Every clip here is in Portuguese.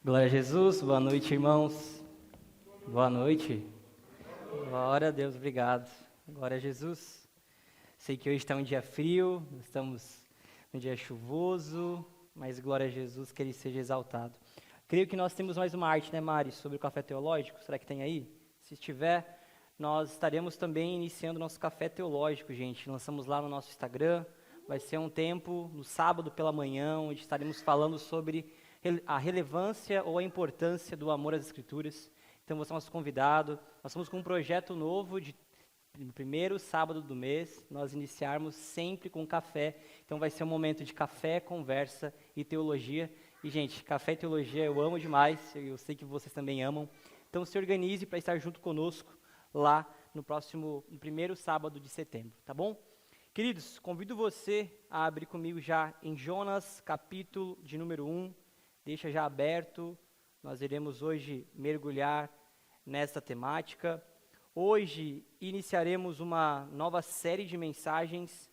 Glória a Jesus, boa noite, irmãos. Boa noite. Glória a Deus, obrigado. Glória a Jesus. Sei que hoje está um dia frio, estamos num dia chuvoso, mas glória a Jesus, que Ele seja exaltado. Creio que nós temos mais uma arte, né, Mari, sobre o café teológico. Será que tem aí? Se estiver, nós estaremos também iniciando nosso café teológico, gente. Lançamos lá no nosso Instagram. Vai ser um tempo, no sábado pela manhã, onde estaremos falando sobre a relevância ou a importância do amor às Escrituras. Então, você é nosso convidado. Nós estamos com um projeto novo no primeiro sábado do mês, nós iniciarmos sempre com café. Então, vai ser um momento de café, conversa e teologia. E, gente, café e teologia eu amo demais, eu sei que vocês também amam. Então, se organize para estar junto conosco lá no primeiro sábado de setembro, tá bom? Queridos, convido você a abrir comigo já em Jonas, capítulo de número 1. Deixa já aberto, nós iremos hoje mergulhar nessa temática. Hoje iniciaremos uma nova série de mensagens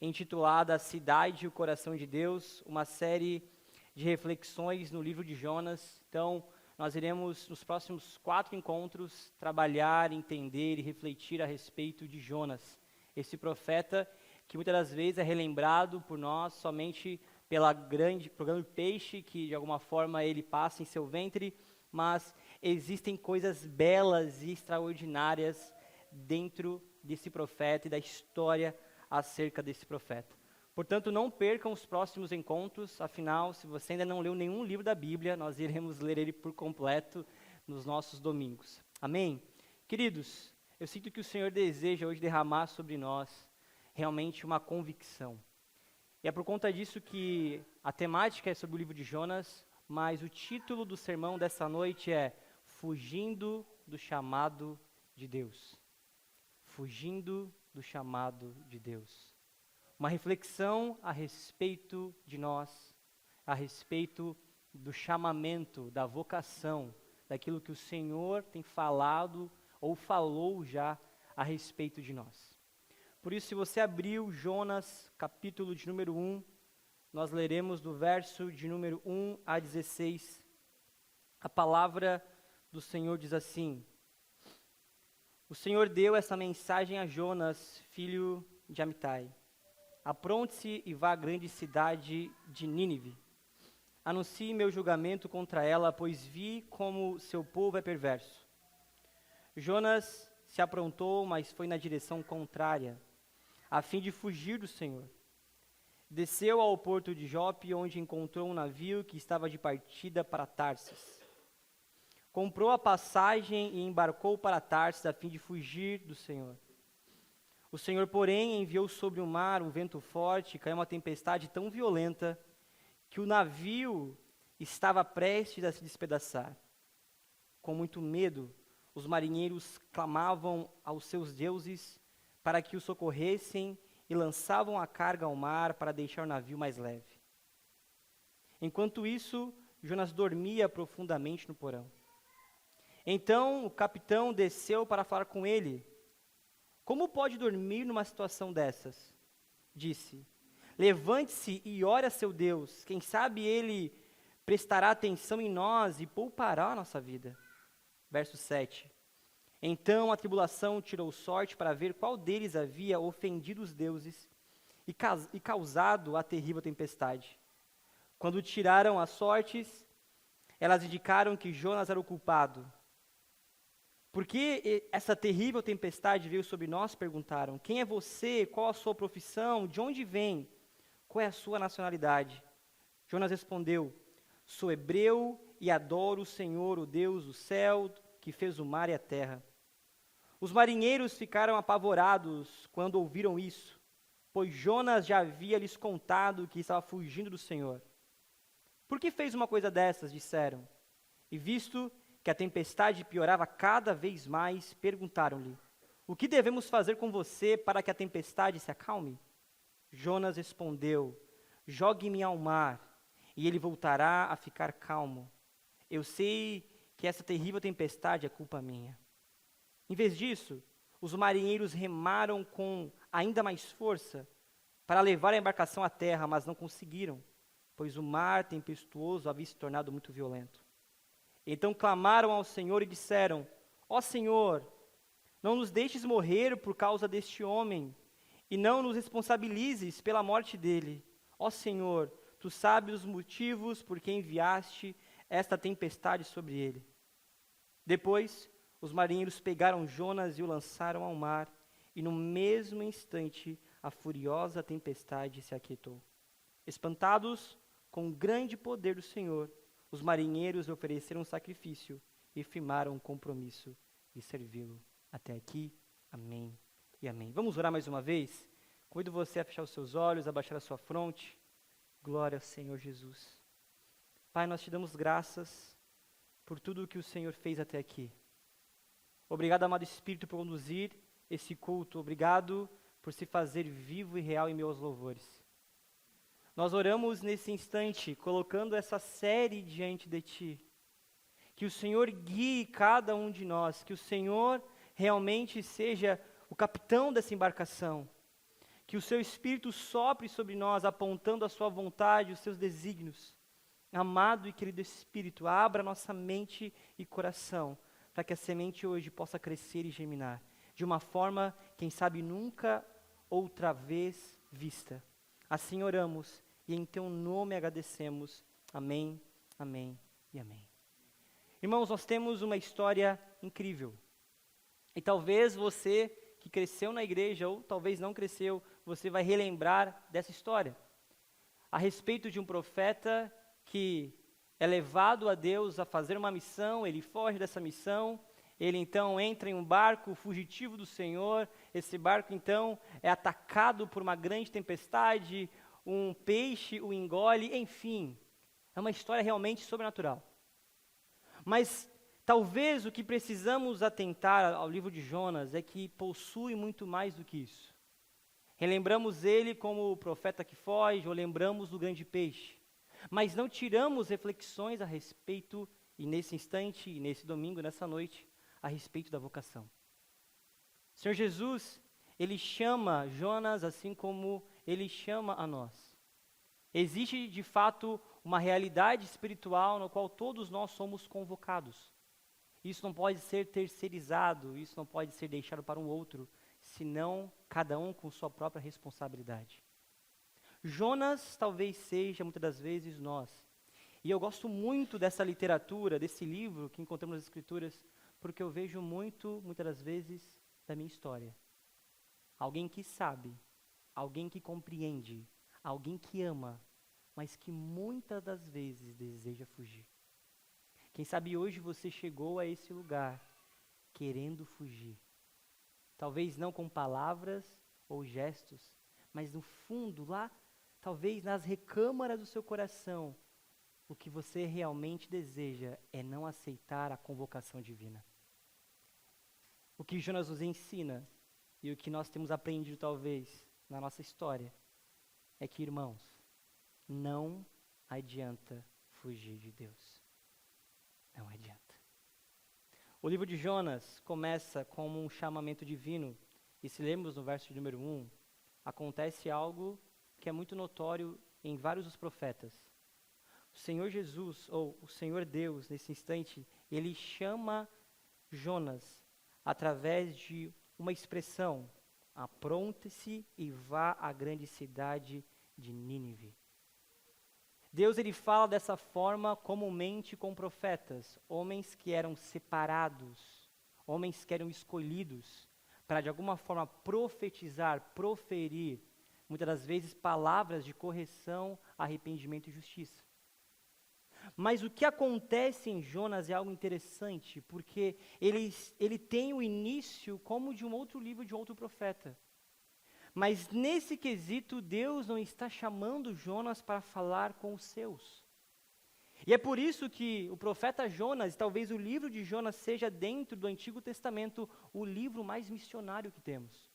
intitulada A Cidade e o Coração de Deus, uma série de reflexões no livro de Jonas. Então, nós iremos, nos próximos 4 encontros, trabalhar, entender e refletir a respeito de Jonas, esse profeta que muitas das vezes é relembrado por nós somente pelo grande peixe que de alguma forma ele passa em seu ventre, mas existem coisas belas e extraordinárias dentro desse profeta e da história acerca desse profeta. Portanto, não percam os próximos encontros, afinal, se você ainda não leu nenhum livro da Bíblia, nós iremos ler ele por completo nos nossos domingos. Amém? Queridos, eu sinto que o Senhor deseja hoje derramar sobre nós realmente uma convicção. E é por conta disso que a temática é sobre o livro de Jonas, mas o título do sermão dessa noite é Fugindo do Chamado de Deus. Fugindo do Chamado de Deus. Uma reflexão a respeito de nós, a respeito do chamamento, da vocação, daquilo que o Senhor tem falado ou falou já a respeito de nós. Por isso, se você abriu Jonas, capítulo de número 1, nós leremos do verso de número 1 a 16. A palavra do Senhor diz assim: O Senhor deu essa mensagem a Jonas, filho de Amitai. Apronte-se e vá à grande cidade de Nínive. Anuncie meu julgamento contra ela, pois vi como seu povo é perverso. Jonas se aprontou, mas foi na direção contrária, a fim de fugir do Senhor. Desceu ao porto de Jope, onde encontrou um navio que estava de partida para Tarsis. Comprou a passagem e embarcou para Tarsis, a fim de fugir do Senhor. O Senhor, porém, enviou sobre o mar um vento forte, e caiu uma tempestade tão violenta que o navio estava prestes a se despedaçar. Com muito medo, os marinheiros clamavam aos seus deuses para que o socorressem e lançavam a carga ao mar para deixar o navio mais leve. Enquanto isso, Jonas dormia profundamente no porão. Então o capitão desceu para falar com ele. Como pode dormir numa situação dessas? Disse, levante-se e ore a seu Deus. Quem sabe ele prestará atenção em nós e poupará a nossa vida. Verso 7. Então a tribulação tirou sorte para ver qual deles havia ofendido os deuses e causado a terrível tempestade. Quando tiraram as sortes, elas indicaram que Jonas era o culpado. Por que essa terrível tempestade veio sobre nós? Perguntaram. Quem é você? Qual a sua profissão? De onde vem? Qual é a sua nacionalidade? Jonas respondeu, sou hebreu e adoro o Senhor, o Deus do céu, que fez o mar e a terra. Os marinheiros ficaram apavorados quando ouviram isso, pois Jonas já havia lhes contado que estava fugindo do Senhor. Por que fez uma coisa dessas? Disseram. E visto que a tempestade piorava cada vez mais, perguntaram-lhe, o que devemos fazer com você para que a tempestade se acalme? Jonas respondeu, jogue-me ao mar, e ele voltará a ficar calmo. Eu sei que essa terrível tempestade é culpa minha. Em vez disso, os marinheiros remaram com ainda mais força para levar a embarcação à terra, mas não conseguiram, pois o mar tempestuoso havia se tornado muito violento. Então clamaram ao Senhor e disseram: Ó Senhor, não nos deixes morrer por causa deste homem, e não nos responsabilizes pela morte dele. Ó Senhor, tu sabes os motivos por que enviaste esta tempestade sobre ele. Depois, os marinheiros pegaram Jonas e o lançaram ao mar, e no mesmo instante a furiosa tempestade se aquietou. Espantados com o grande poder do Senhor, os marinheiros ofereceram um sacrifício e firmaram um compromisso de servi-lo. Até aqui, amém e amém. Vamos orar mais uma vez? Convido você a fechar os seus olhos, a baixar a sua fronte. Glória ao Senhor Jesus. Pai, nós te damos graças por tudo o que o Senhor fez até aqui. Obrigado, amado Espírito, por conduzir esse culto. Obrigado por se fazer vivo e real em meus louvores. Nós oramos nesse instante, colocando essa série diante de Ti. Que o Senhor guie cada um de nós, que o Senhor realmente seja o capitão dessa embarcação. Que o Seu Espírito sopre sobre nós, apontando a Sua vontade, os Seus desígnios. Amado e querido Espírito, abra nossa mente e coração, para que a semente hoje possa crescer e germinar, de uma forma, quem sabe, nunca outra vez vista. Assim oramos, e em Teu nome agradecemos. Amém, amém e amém. Irmãos, nós temos uma história incrível. E talvez você que cresceu na igreja, ou talvez não cresceu, você vai relembrar dessa história. A respeito de um profeta que é levado a Deus a fazer uma missão, ele foge dessa missão, ele então entra em um barco fugitivo do Senhor, esse barco então é atacado por uma grande tempestade, um peixe o engole, enfim, é uma história realmente sobrenatural. Mas talvez o que precisamos atentar ao livro de Jonas é que possui muito mais do que isso. Relembramos ele como o profeta que foge, ou lembramos do grande peixe. Mas não tiramos reflexões a respeito, e nesse instante, e nesse domingo, nessa noite, a respeito da vocação. O Senhor Jesus, Ele chama Jonas assim como Ele chama a nós. Existe, de fato, uma realidade espiritual na qual todos nós somos convocados. Isso não pode ser terceirizado, isso não pode ser deixado para um outro, senão cada um com sua própria responsabilidade. Jonas talvez seja, muitas das vezes, nós. E eu gosto muito dessa literatura, desse livro que encontramos nas Escrituras, porque eu vejo muito, muitas das vezes, da minha história. Alguém que sabe, alguém que compreende, alguém que ama, mas que muitas das vezes deseja fugir. Quem sabe hoje você chegou a esse lugar querendo fugir. Talvez não com palavras ou gestos, mas no fundo, lá, talvez nas recâmaras do seu coração, o que você realmente deseja é não aceitar a convocação divina. O que Jonas nos ensina, e o que nós temos aprendido talvez na nossa história, é que, irmãos, não adianta fugir de Deus. Não adianta. O livro de Jonas começa como um chamamento divino, e se lermos no verso de número 1, acontece algo que é muito notório em vários dos profetas. O Senhor Jesus, ou o Senhor Deus, nesse instante, Ele chama Jonas através de uma expressão: apronte-se e vá à grande cidade de Nínive. Deus, Ele fala dessa forma comumente com profetas, homens que eram separados, homens que eram escolhidos para de alguma forma profetizar, proferir, muitas das vezes palavras de correção, arrependimento e justiça. Mas o que acontece em Jonas é algo interessante, porque ele tem o início como de um outro livro, de um outro profeta. Mas nesse quesito, Deus não está chamando Jonas para falar com os seus. E é por isso que o profeta Jonas, talvez o livro de Jonas seja dentro do Antigo Testamento o livro mais missionário que temos.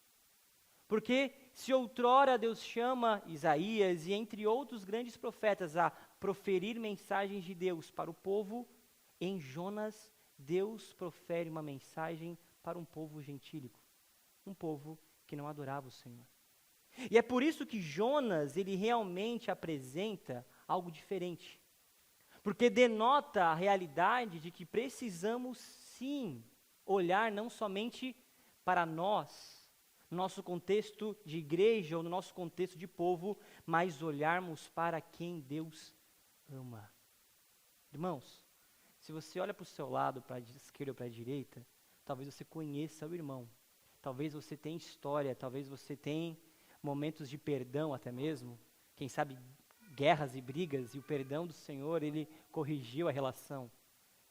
Porque se outrora Deus chama Isaías e entre outros grandes profetas a proferir mensagens de Deus para o povo, em Jonas Deus profere uma mensagem para um povo gentílico, um povo que não adorava o Senhor. E é por isso que Jonas, ele realmente apresenta algo diferente. Porque denota a realidade de que precisamos sim olhar não somente para nós, no nosso contexto de igreja ou no nosso contexto de povo, mas olharmos para quem Deus ama. Irmãos, se você olha para o seu lado, para a esquerda ou para a direita, talvez você conheça o irmão. Talvez você tenha história, talvez você tenha momentos de perdão até mesmo. Quem sabe guerras e brigas, e o perdão do Senhor, Ele corrigiu a relação.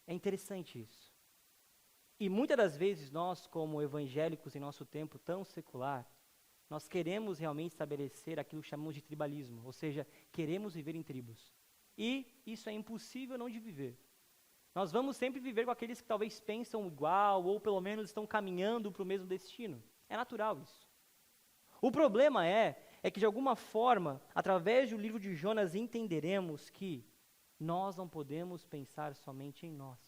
É interessante isso. E muitas das vezes nós, como evangélicos em nosso tempo tão secular, nós queremos realmente estabelecer aquilo que chamamos de tribalismo, ou seja, queremos viver em tribos. E isso é impossível não de viver. Nós vamos sempre viver com aqueles que talvez pensam igual, ou pelo menos estão caminhando para o mesmo destino. É natural isso. O problema é que de alguma forma, através do livro de Jonas, entenderemos que nós não podemos pensar somente em nós.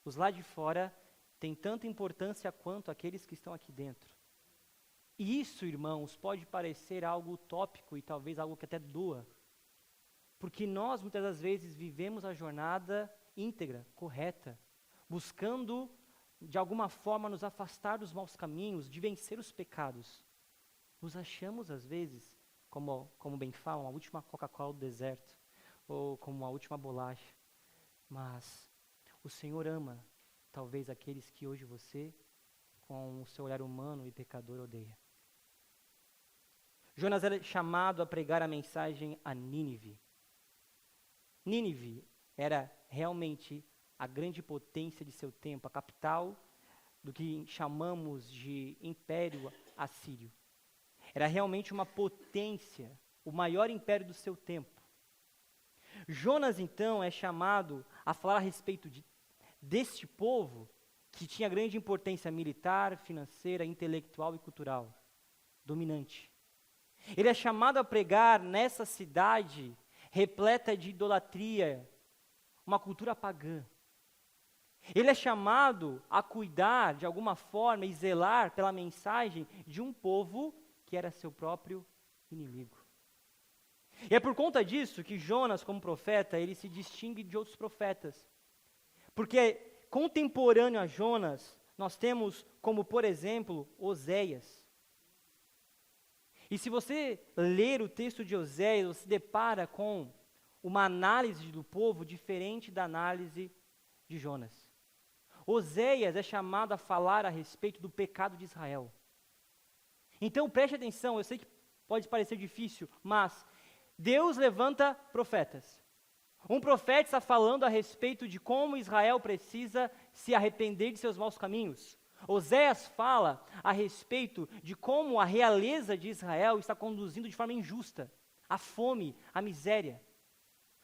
Os lá de fora têm tanta importância quanto aqueles que estão aqui dentro. E isso, irmãos, pode parecer algo utópico e talvez algo que até doa. Porque nós, muitas das vezes, vivemos a jornada íntegra, correta, buscando, de alguma forma, nos afastar dos maus caminhos, de vencer os pecados. Nos achamos, às vezes, como bem falam, a última Coca-Cola do deserto, ou como a última bolacha. Mas o Senhor ama, talvez, aqueles que hoje você, com o seu olhar humano e pecador, odeia. Jonas era chamado a pregar a mensagem a Nínive. Nínive era realmente a grande potência de seu tempo, a capital do que chamamos de Império Assírio. Era realmente uma potência, o maior império do seu tempo. Jonas, então, é chamado a falar a respeito deste povo que tinha grande importância militar, financeira, intelectual e cultural, dominante. Ele é chamado a pregar nessa cidade repleta de idolatria, uma cultura pagã. Ele é chamado a cuidar, de alguma forma, e zelar pela mensagem de um povo que era seu próprio inimigo. E é por conta disso que Jonas, como profeta, ele se distingue de outros profetas. Porque contemporâneo a Jonas, nós temos como, por exemplo, Oséias. E se você ler o texto de Oséias, você se depara com uma análise do povo diferente da análise de Jonas. Oséias é chamado a falar a respeito do pecado de Israel. Então preste atenção, eu sei que pode parecer difícil, mas Deus levanta profetas. Um profeta está falando a respeito de como Israel precisa se arrepender de seus maus caminhos. Oséias fala a respeito de como a realeza de Israel está conduzindo de forma injusta a fome, a miséria.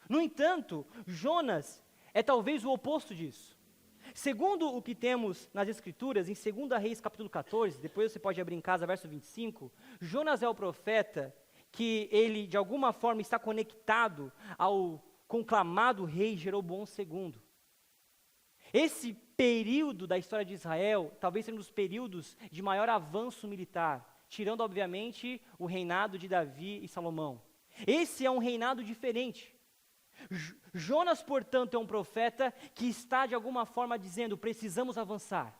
No entanto, Jonas é talvez o oposto disso. Segundo o que temos nas Escrituras, em 2 Reis capítulo 14, depois você pode abrir em casa, verso 25, Jonas é o profeta que ele, de alguma forma, está conectado ao conclamado rei Jeroboão II. Esse período da história de Israel, talvez seja um dos períodos de maior avanço militar, tirando, obviamente, o reinado de Davi e Salomão. Esse é um reinado diferente. Jonas, portanto, é um profeta que está, de alguma forma, dizendo: precisamos avançar,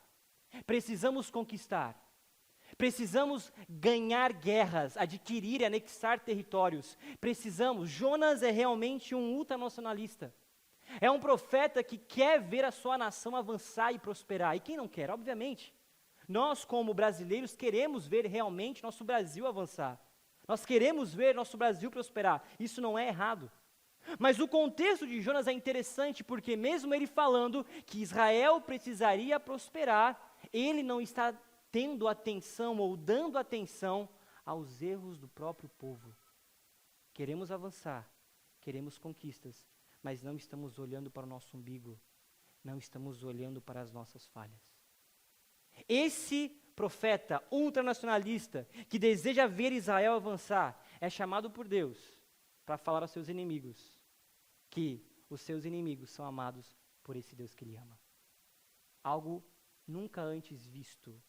precisamos conquistar, precisamos ganhar guerras, adquirir e anexar territórios. Jonas é realmente um ultranacionalista. É um profeta que quer ver a sua nação avançar e prosperar. E quem não quer? Obviamente. Nós, como brasileiros, queremos ver realmente nosso Brasil avançar. Nós queremos ver nosso Brasil prosperar. Isso não é errado. Mas o contexto de Jonas é interessante porque mesmo ele falando que Israel precisaria prosperar, ele não está tendo atenção ou dando atenção aos erros do próprio povo. Queremos avançar, queremos conquistas, mas não estamos olhando para o nosso umbigo, não estamos olhando para as nossas falhas. Esse profeta ultranacionalista que deseja ver Israel avançar é chamado por Deus para falar aos seus inimigos que os seus inimigos são amados por esse Deus que ele ama. Algo nunca antes visto.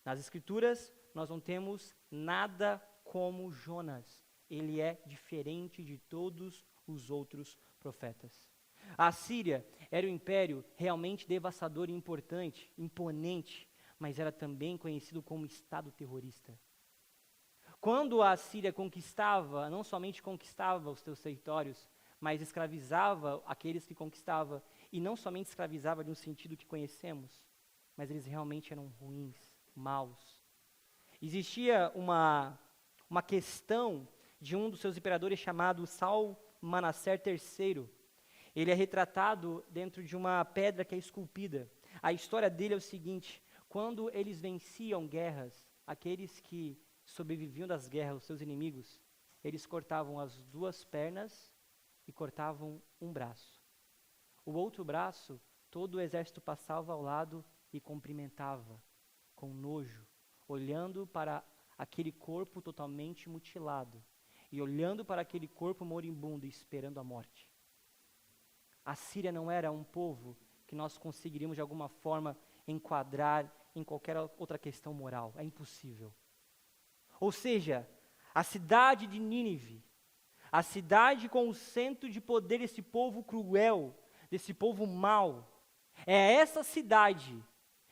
Nas Escrituras, nós não temos nada como Jonas, ele é diferente de todos os outros profetas. A Assíria era um império realmente devastador e importante, imponente, mas era também conhecido como Estado terrorista. Quando a Assíria conquistava, não somente conquistava os seus territórios, mas escravizava aqueles que conquistava, e não somente escravizava no sentido que conhecemos, mas eles realmente eram ruins, maus. Existia uma questão de um dos seus imperadores chamado Salmanaser III. Ele é retratado dentro de uma pedra que é esculpida. A história dele é o seguinte: quando eles venciam guerras, aqueles que sobreviviam das guerras, os seus inimigos, eles cortavam as 2 pernas e cortavam um braço. O outro braço, todo o exército passava ao lado e cumprimentava, com nojo, olhando para aquele corpo totalmente mutilado e olhando para aquele corpo moribundo e esperando a morte. A Síria não era um povo que nós conseguiríamos de alguma forma enquadrar em qualquer outra questão moral. É impossível. Ou seja, a cidade de Nínive, a cidade com o centro de poder desse povo cruel, desse povo mau, é essa cidade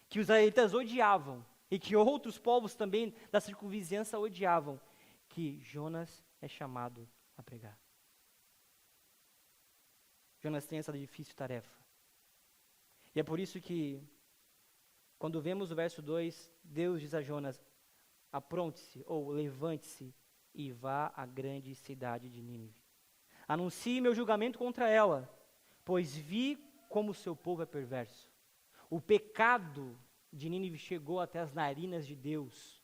que os israelitas odiavam e que outros povos também da circunvizinhança odiavam, que Jonas é chamado a pregar. Jonas tem essa difícil tarefa. E é por isso que, quando vemos o verso 2, Deus diz a Jonas: apronte-se, ou levante-se, e vá à grande cidade de Nínive. Anuncie meu julgamento contra ela, pois vi como o seu povo é perverso. O pecado de Nínive chegou até as narinas de Deus.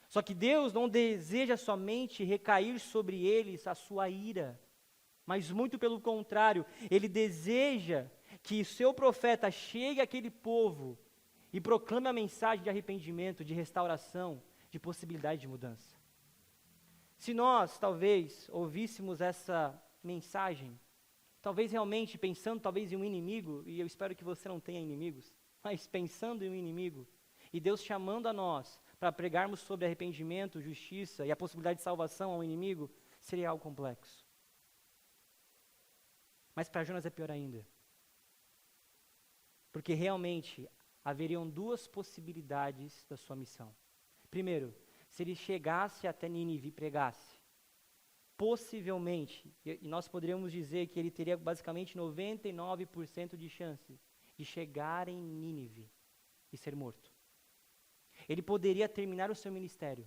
Só que Deus não deseja somente recair sobre eles a sua ira, mas muito pelo contrário, Ele deseja que o seu profeta chegue àquele povo e proclame a mensagem de arrependimento, de restauração, de possibilidade de mudança. Se nós, talvez, ouvíssemos essa mensagem, talvez realmente pensando talvez em um inimigo, e eu espero que você não tenha inimigos, mas pensando em um inimigo, e Deus chamando a nós para pregarmos sobre arrependimento, justiça e a possibilidade de salvação ao inimigo, seria algo complexo. Mas para Jonas é pior ainda. Porque realmente haveriam 2 possibilidades da sua missão. Primeiro, se ele chegasse até Nínive e pregasse, possivelmente, e nós poderíamos dizer que ele teria basicamente 99% de chance de chegar em Nínive e ser morto. Ele poderia terminar o seu ministério.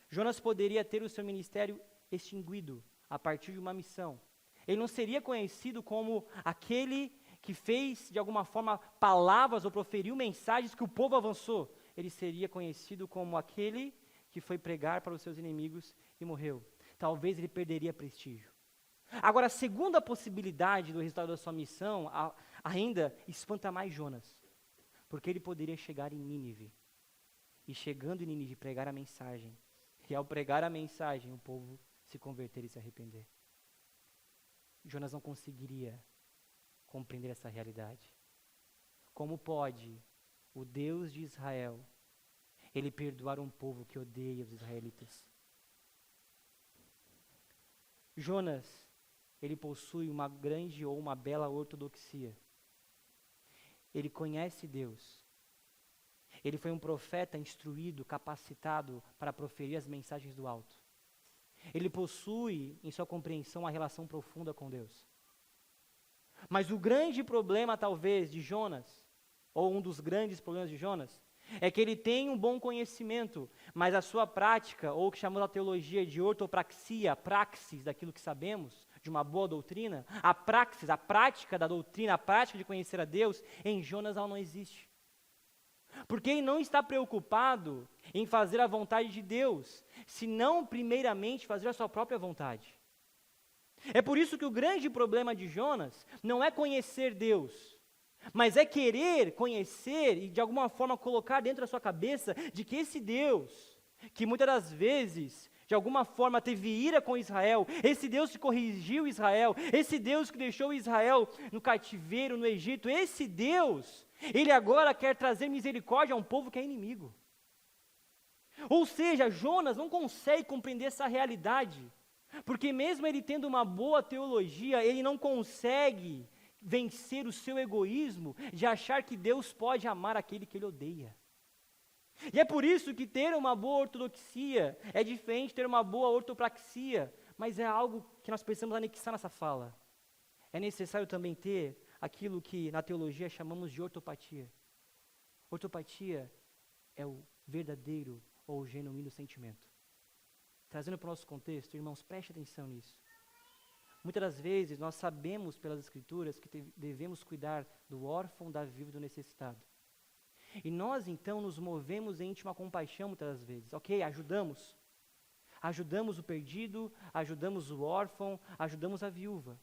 Jonas poderia ter o seu ministério extinguido a partir de uma missão. Ele não seria conhecido como aquele que fez, de alguma forma, palavras ou proferiu mensagens que o povo avançou. Ele seria conhecido como aquele que foi pregar para os seus inimigos e morreu. Talvez ele perderia prestígio. Agora, a segunda possibilidade do resultado da sua missão ainda espanta mais Jonas. Porque ele poderia chegar em Nínive. E chegando em Nínive, pregar a mensagem. E ao pregar a mensagem, o povo se converter e se arrepender. Jonas não conseguiria compreender essa realidade. Como pode o Deus de Israel, ele perdoar um povo que odeia os israelitas? Jonas, ele possui uma grande ou uma bela ortodoxia. Ele conhece Deus. Ele foi um profeta instruído, capacitado para proferir as mensagens do alto. Ele possui em sua compreensão uma relação profunda com Deus. Mas o grande problema, talvez, de Jonas, ou um dos grandes problemas de Jonas, é que ele tem um bom conhecimento, mas a sua prática, ou o que chamamos a teologia de ortopraxia, praxis daquilo que sabemos, de uma boa doutrina, a praxis, a prática da doutrina, a prática de conhecer a Deus, em Jonas ela não existe. Porque ele não está preocupado em fazer a vontade de Deus, senão primeiramente fazer a sua própria vontade. É por isso que o grande problema de Jonas não é conhecer Deus, mas é querer conhecer e de alguma forma colocar dentro da sua cabeça de que esse Deus, que muitas das vezes de alguma forma teve ira com Israel, esse Deus que corrigiu Israel, esse Deus que deixou Israel no cativeiro no Egito, esse Deus, ele agora quer trazer misericórdia a um povo que é inimigo. Ou seja, Jonas não consegue compreender essa realidade, porque mesmo ele tendo uma boa teologia, ele não consegue vencer o seu egoísmo de achar que Deus pode amar aquele que ele odeia. E é por isso que ter uma boa ortodoxia é diferente de ter uma boa ortopraxia, mas é algo que nós precisamos anexar nessa fala. É necessário também ter aquilo que na teologia chamamos de ortopatia. Ortopatia é o verdadeiro ou o genuíno sentimento. Trazendo para o nosso contexto, irmãos, preste atenção nisso. Muitas das vezes nós sabemos pelas Escrituras que devemos cuidar do órfão, da viúva e do necessitado. E nós então nos movemos em íntima compaixão muitas das vezes. Ok, ajudamos. Ajudamos o perdido, ajudamos o órfão, ajudamos a viúva.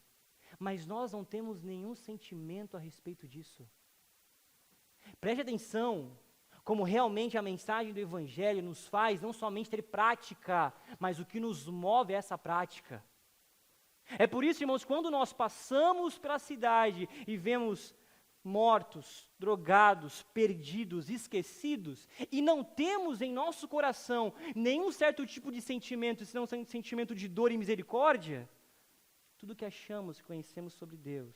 Mas nós não temos nenhum sentimento a respeito disso. Preste atenção como realmente a mensagem do Evangelho nos faz não somente ter prática, mas o que nos move é essa prática. É por isso, irmãos, quando nós passamos pela cidade e vemos mortos, drogados, perdidos, esquecidos, e não temos em nosso coração nenhum certo tipo de sentimento, senão um sentimento de dor e misericórdia, tudo que achamos, que conhecemos sobre Deus,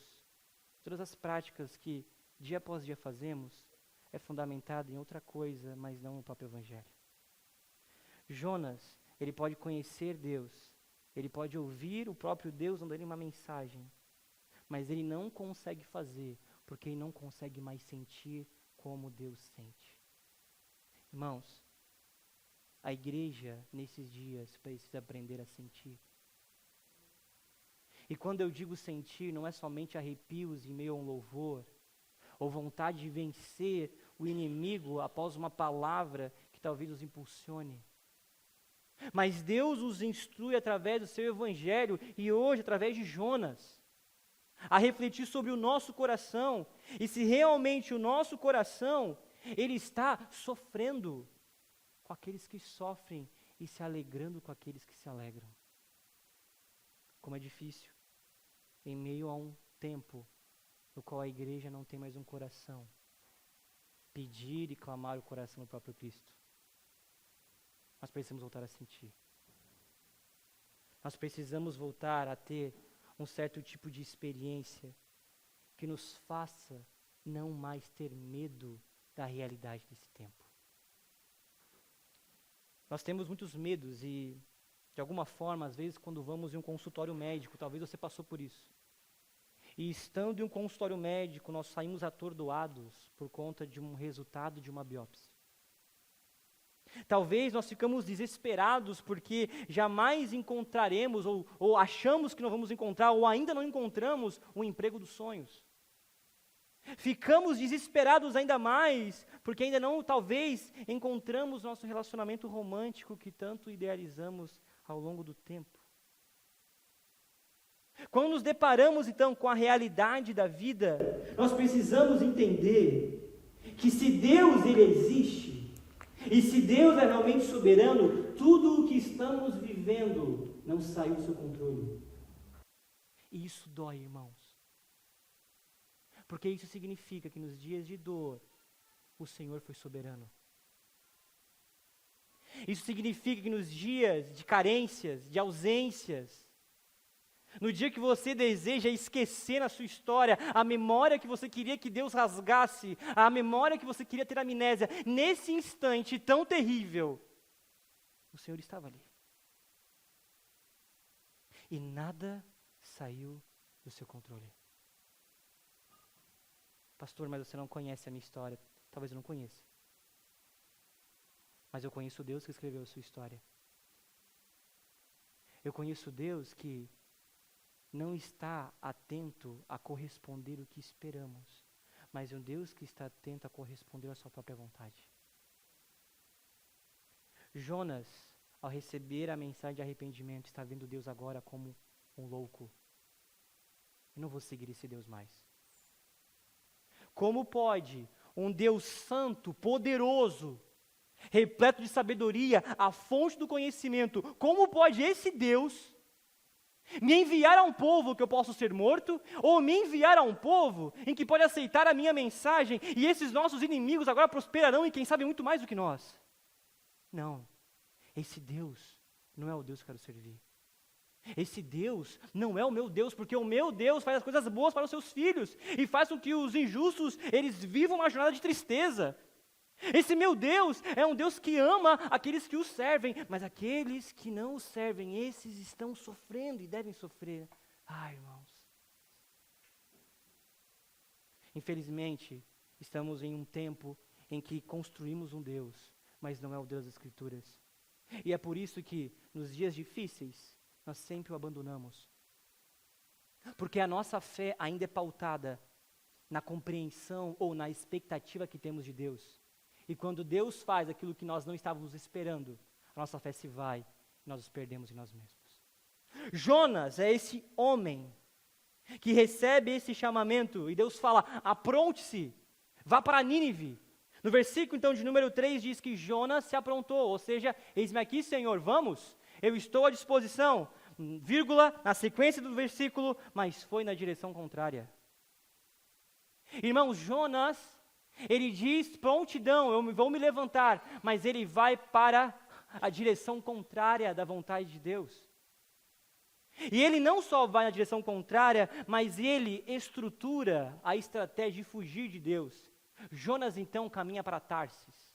todas as práticas que dia após dia fazemos, é fundamentado em outra coisa, mas não no próprio Evangelho. Jonas, ele pode conhecer Deus, ele pode ouvir o próprio Deus dando ele uma mensagem, mas ele não consegue fazer, porque ele não consegue mais sentir como Deus sente. Irmãos, a igreja, nesses dias, precisa aprender a sentir. E quando eu digo sentir, não é somente arrepios em meio a um louvor, ou vontade de vencer o inimigo após uma palavra que talvez os impulsione. Mas Deus os instrui através do seu Evangelho, e hoje através de Jonas, a refletir sobre o nosso coração, e se realmente o nosso coração, ele está sofrendo com aqueles que sofrem, e se alegrando com aqueles que se alegram. Como é difícil, em meio a um tempo no qual a igreja não tem mais um coração, pedir e clamar o coração do próprio Cristo. Nós precisamos voltar a sentir. Nós precisamos voltar a ter um certo tipo de experiência que nos faça não mais ter medo da realidade desse tempo. Nós temos muitos medos e, de alguma forma, às vezes, quando vamos em um consultório médico, talvez você passou por isso. E estando em um consultório médico, nós saímos atordoados por conta de um resultado de uma biópsia. Talvez nós ficamos desesperados porque jamais encontraremos, ou achamos que não vamos encontrar, ou ainda não encontramos o emprego dos sonhos. Ficamos desesperados ainda mais porque ainda não, talvez, encontramos nosso relacionamento romântico que tanto idealizamos ao longo do tempo. Quando nos deparamos, então, com a realidade da vida, nós precisamos entender que se Deus, ele existe, e se Deus é realmente soberano, tudo o que estamos vivendo não saiu do seu controle. E isso dói, irmãos. Porque isso significa que nos dias de dor, o Senhor foi soberano. Isso significa que nos dias de carências, de ausências, no dia que você deseja esquecer na sua história a memória que você queria que Deus rasgasse, a memória que você queria ter amnésia, nesse instante tão terrível, o Senhor estava ali. E nada saiu do seu controle. Pastor, mas você não conhece a minha história. Talvez eu não conheça. Mas eu conheço o Deus que escreveu a sua história. Eu conheço o Deus que não está atento a corresponder o que esperamos, mas é um Deus que está atento a corresponder à sua própria vontade. Jonas, ao receber a mensagem de arrependimento, está vendo Deus agora como um louco. Eu não vou seguir esse Deus mais. Como pode um Deus santo, poderoso, repleto de sabedoria, a fonte do conhecimento, como pode esse Deus me enviar a um povo que eu posso ser morto, ou me enviar a um povo em que pode aceitar a minha mensagem, e esses nossos inimigos agora prosperarão e quem sabe muito mais do que nós? Não, esse Deus não é o Deus que eu quero servir. Esse Deus não é o meu Deus, porque o meu Deus faz as coisas boas para os seus filhos e faz com que os injustos, eles vivam uma jornada de tristeza. Esse meu Deus é um Deus que ama aqueles que o servem, mas aqueles que não o servem, esses estão sofrendo e devem sofrer. Ai, irmãos. Infelizmente, estamos em um tempo em que construímos um Deus, mas não é o Deus das Escrituras. E é por isso que, nos dias difíceis, nós sempre o abandonamos. Porque a nossa fé ainda é pautada na compreensão ou na expectativa que temos de Deus. E quando Deus faz aquilo que nós não estávamos esperando, a nossa fé se vai e nós nos perdemos em nós mesmos. Jonas é esse homem que recebe esse chamamento e Deus fala: apronte-se, vá para Nínive. No versículo então de número 3 diz que Jonas se aprontou, ou seja, eis-me aqui, Senhor, vamos, eu estou à disposição, vírgula, na sequência do versículo, mas foi na direção contrária. Irmãos, Jonas, ele diz prontidão, eu vou me levantar, mas ele vai para a direção contrária da vontade de Deus. E ele não só vai na direção contrária, mas ele estrutura a estratégia de fugir de Deus. Jonas então caminha para Tarsis.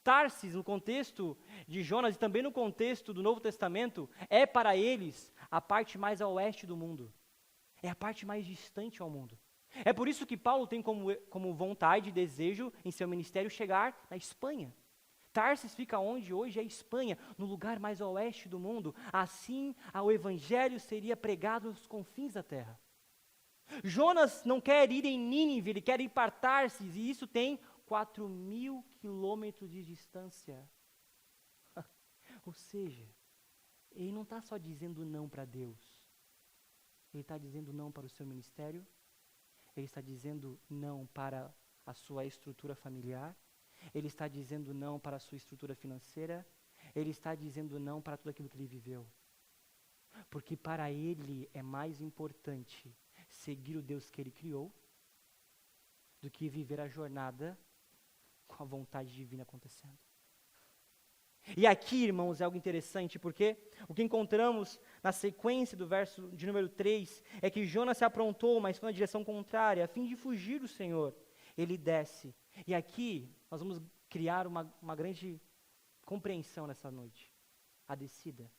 Tarsis, no contexto de Jonas e também no contexto do Novo Testamento, é para eles a parte mais a oeste do mundo. É a parte mais distante ao mundo. É por isso que Paulo tem como vontade e desejo em seu ministério chegar na Espanha. Tarsis fica onde hoje é a Espanha, no lugar mais a oeste do mundo. Assim, o evangelho seria pregado aos confins da terra. Jonas não quer ir em Nínive, ele quer ir para Tarsis, e isso tem 4.000 quilômetros de distância. Ou seja, ele não está só dizendo não para Deus, ele está dizendo não para o seu ministério, ele está dizendo não para a sua estrutura familiar, ele está dizendo não para a sua estrutura financeira, ele está dizendo não para tudo aquilo que ele viveu. Porque para ele é mais importante seguir o Deus que ele criou do que viver a jornada com a vontade divina acontecendo. E aqui, irmãos, é algo interessante, porque o que encontramos na sequência do verso de número 3 é que Jonas se aprontou, mas foi na direção contrária, a fim de fugir do Senhor. Ele desce. E aqui nós vamos criar uma grande compreensão nessa noite. A descida.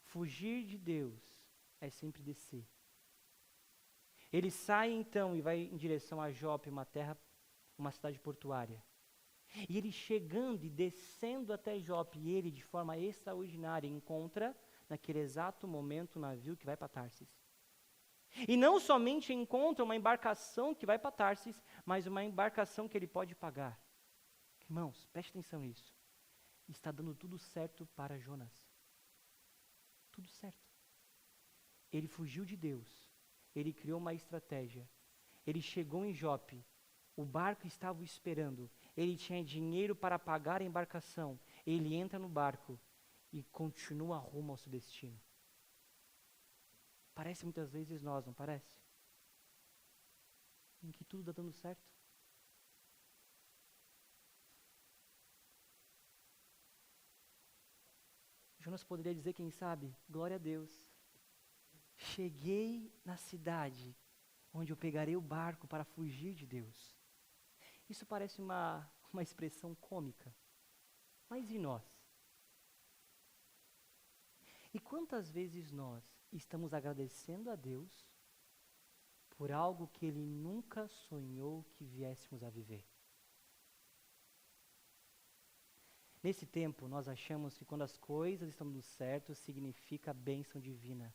Fugir de Deus é sempre descer. Ele sai então e vai em direção a Jope, uma cidade portuária. E ele chegando e descendo até Jope, ele de forma extraordinária encontra, naquele exato momento, o navio que vai para Tarsis. E não somente encontra uma embarcação que vai para Tarsis, mas uma embarcação que ele pode pagar. Irmãos, preste atenção nisso. Está dando tudo certo para Jonas. Tudo certo. Ele fugiu de Deus. Ele criou uma estratégia. Ele chegou em Jope. O barco estava o esperando. Ele tinha dinheiro para pagar a embarcação. Ele entra no barco e continua rumo ao seu destino. Parece muitas vezes nós, não parece? Em que tudo está dando certo. Jonas poderia dizer, quem sabe, glória a Deus. Cheguei na cidade onde eu pegarei o barco para fugir de Deus. Isso parece uma expressão cômica. Mas e nós? E quantas vezes nós estamos agradecendo a Deus por algo que Ele nunca sonhou que viéssemos a viver? Nesse tempo, nós achamos que quando as coisas estão dando certo, significa bênção divina.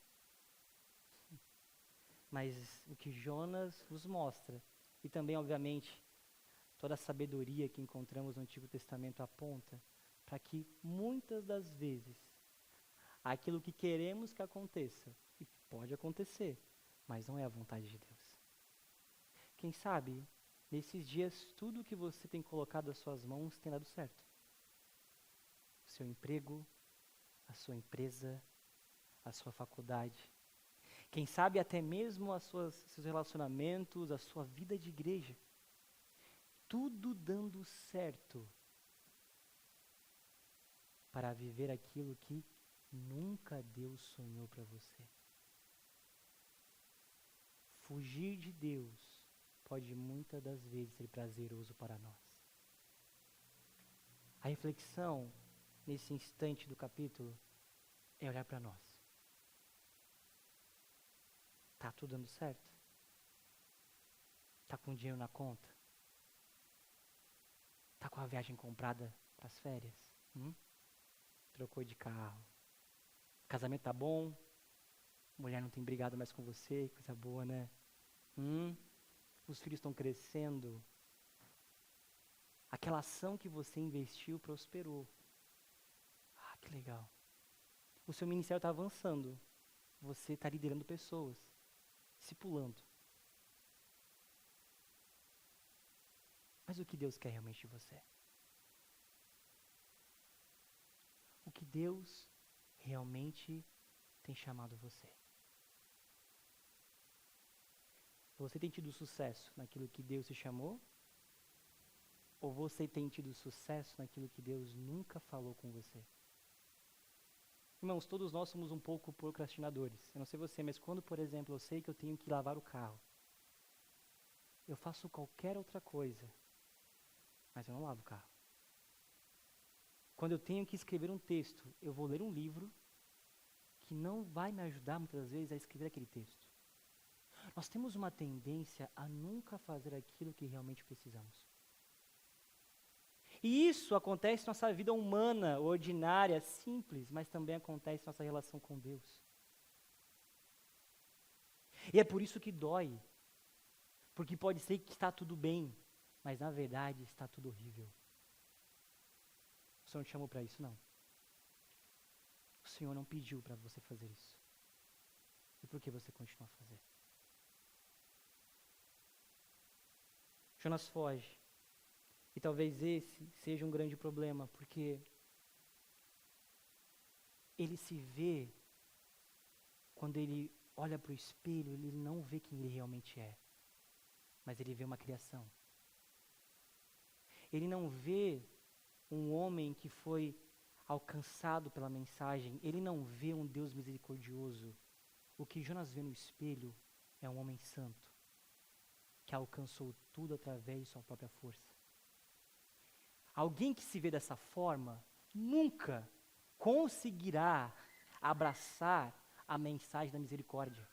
Mas o que Jonas nos mostra, e também, obviamente, toda a sabedoria que encontramos no Antigo Testamento aponta para que muitas das vezes aquilo que queremos que aconteça, e pode acontecer, mas não é a vontade de Deus. Quem sabe, nesses dias, tudo que você tem colocado às suas mãos tem dado certo. O seu emprego, a sua empresa, a sua faculdade. Quem sabe até mesmo seus relacionamentos, a sua vida de igreja. Tudo dando certo. para viver aquilo que nunca Deus sonhou para você. Fugir de Deus pode muitas das vezes ser prazeroso para nós. A reflexão nesse instante do capítulo é olhar para nós. Tá tudo dando certo? Tá com dinheiro na conta? Tá com a viagem comprada para as férias? Trocou de carro? Casamento tá bom? Mulher não tem brigado mais com você? Coisa boa, né? Os filhos estão crescendo? Aquela ação que você investiu prosperou. Ah, que legal. O seu ministério está avançando. Você está liderando pessoas, discipulando. Mas o que Deus quer realmente de você? O que Deus realmente tem chamado você? Você tem tido sucesso naquilo que Deus te chamou? Ou você tem tido sucesso naquilo que Deus nunca falou com você? Irmãos, todos nós somos um pouco procrastinadores. Eu não sei você, mas quando, por exemplo, eu sei que eu tenho que lavar o carro, eu faço qualquer outra coisa, mas eu não lavo o carro. Quando eu tenho que escrever um texto, eu vou ler um livro que não vai me ajudar muitas vezes a escrever aquele texto. Nós temos uma tendência a nunca fazer aquilo que realmente precisamos. E isso acontece na nossa vida humana, ordinária, simples, mas também acontece na nossa relação com Deus. E é por isso que dói. Porque pode ser que está tudo bem, mas na verdade está tudo horrível. O Senhor não te chamou para isso, não. O Senhor não pediu para você fazer isso. E por que você continua a fazer? Jonas foge. E talvez esse seja um grande problema, porque ele se vê, quando ele olha para o espelho, ele não vê quem ele realmente é, mas ele vê uma criação. Ele não vê um homem que foi alcançado pela mensagem, ele não vê um Deus misericordioso. O que Jonas vê no espelho é um homem santo, que alcançou tudo através de sua própria força. Alguém que se vê dessa forma, nunca conseguirá abraçar a mensagem da misericórdia.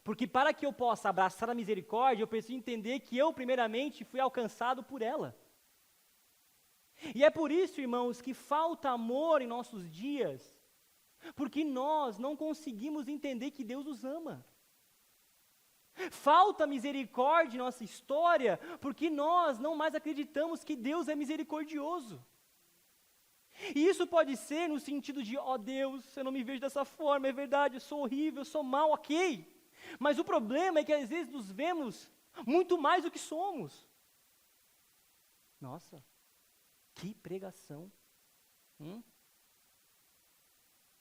Porque para que eu possa abraçar a misericórdia, eu preciso entender que eu, primeiramente, fui alcançado por ela. E é por isso, irmãos, que falta amor em nossos dias, porque nós não conseguimos entender que Deus nos ama. Falta misericórdia em nossa história, porque nós não mais acreditamos que Deus é misericordioso. E isso pode ser no sentido de, Deus, eu não me vejo dessa forma, é verdade, eu sou horrível, eu sou mau, ok. Mas o problema é que às vezes nos vemos muito mais do que somos. Nossa, que pregação. O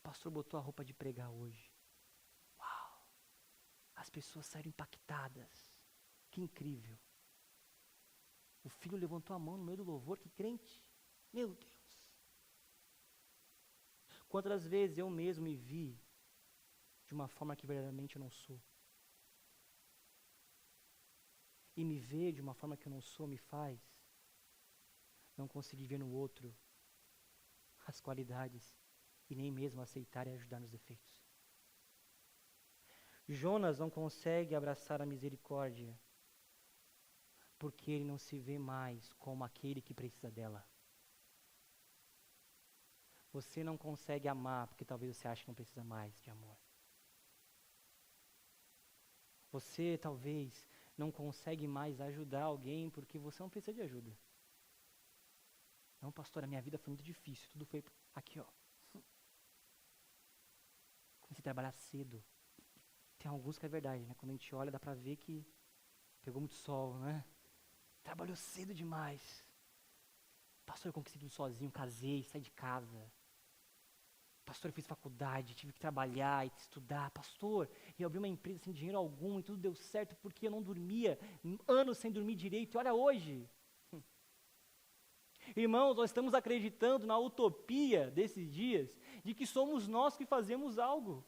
pastor botou a roupa de pregar hoje. As pessoas saíram impactadas. Que incrível. O filho levantou a mão no meio do louvor, que crente. Meu Deus. Quantas vezes eu mesmo me vi de uma forma que verdadeiramente eu não sou. E me ver de uma forma que eu não sou me faz não conseguir ver no outro as qualidades e nem mesmo aceitar e ajudar nos defeitos. Jonas não consegue abraçar a misericórdia porque ele não se vê mais como aquele que precisa dela. Você não consegue amar porque talvez você ache que não precisa mais de amor. Você talvez não consegue mais ajudar alguém porque você não precisa de ajuda. Não, pastor, a minha vida foi muito difícil, tudo foi aqui, ó. Comecei a trabalhar cedo. Tem alguns que é verdade, né? Quando a gente olha, dá pra ver que pegou muito sol, né? Trabalhou cedo demais. Pastor, eu conquistei tudo sozinho, casei, saí de casa. Pastor, eu fiz faculdade, tive que trabalhar e estudar. Pastor, eu abri uma empresa sem dinheiro algum e tudo deu certo porque eu não dormia, anos sem dormir direito. E olha hoje. Irmãos, nós estamos acreditando na utopia desses dias, de que somos nós que fazemos algo.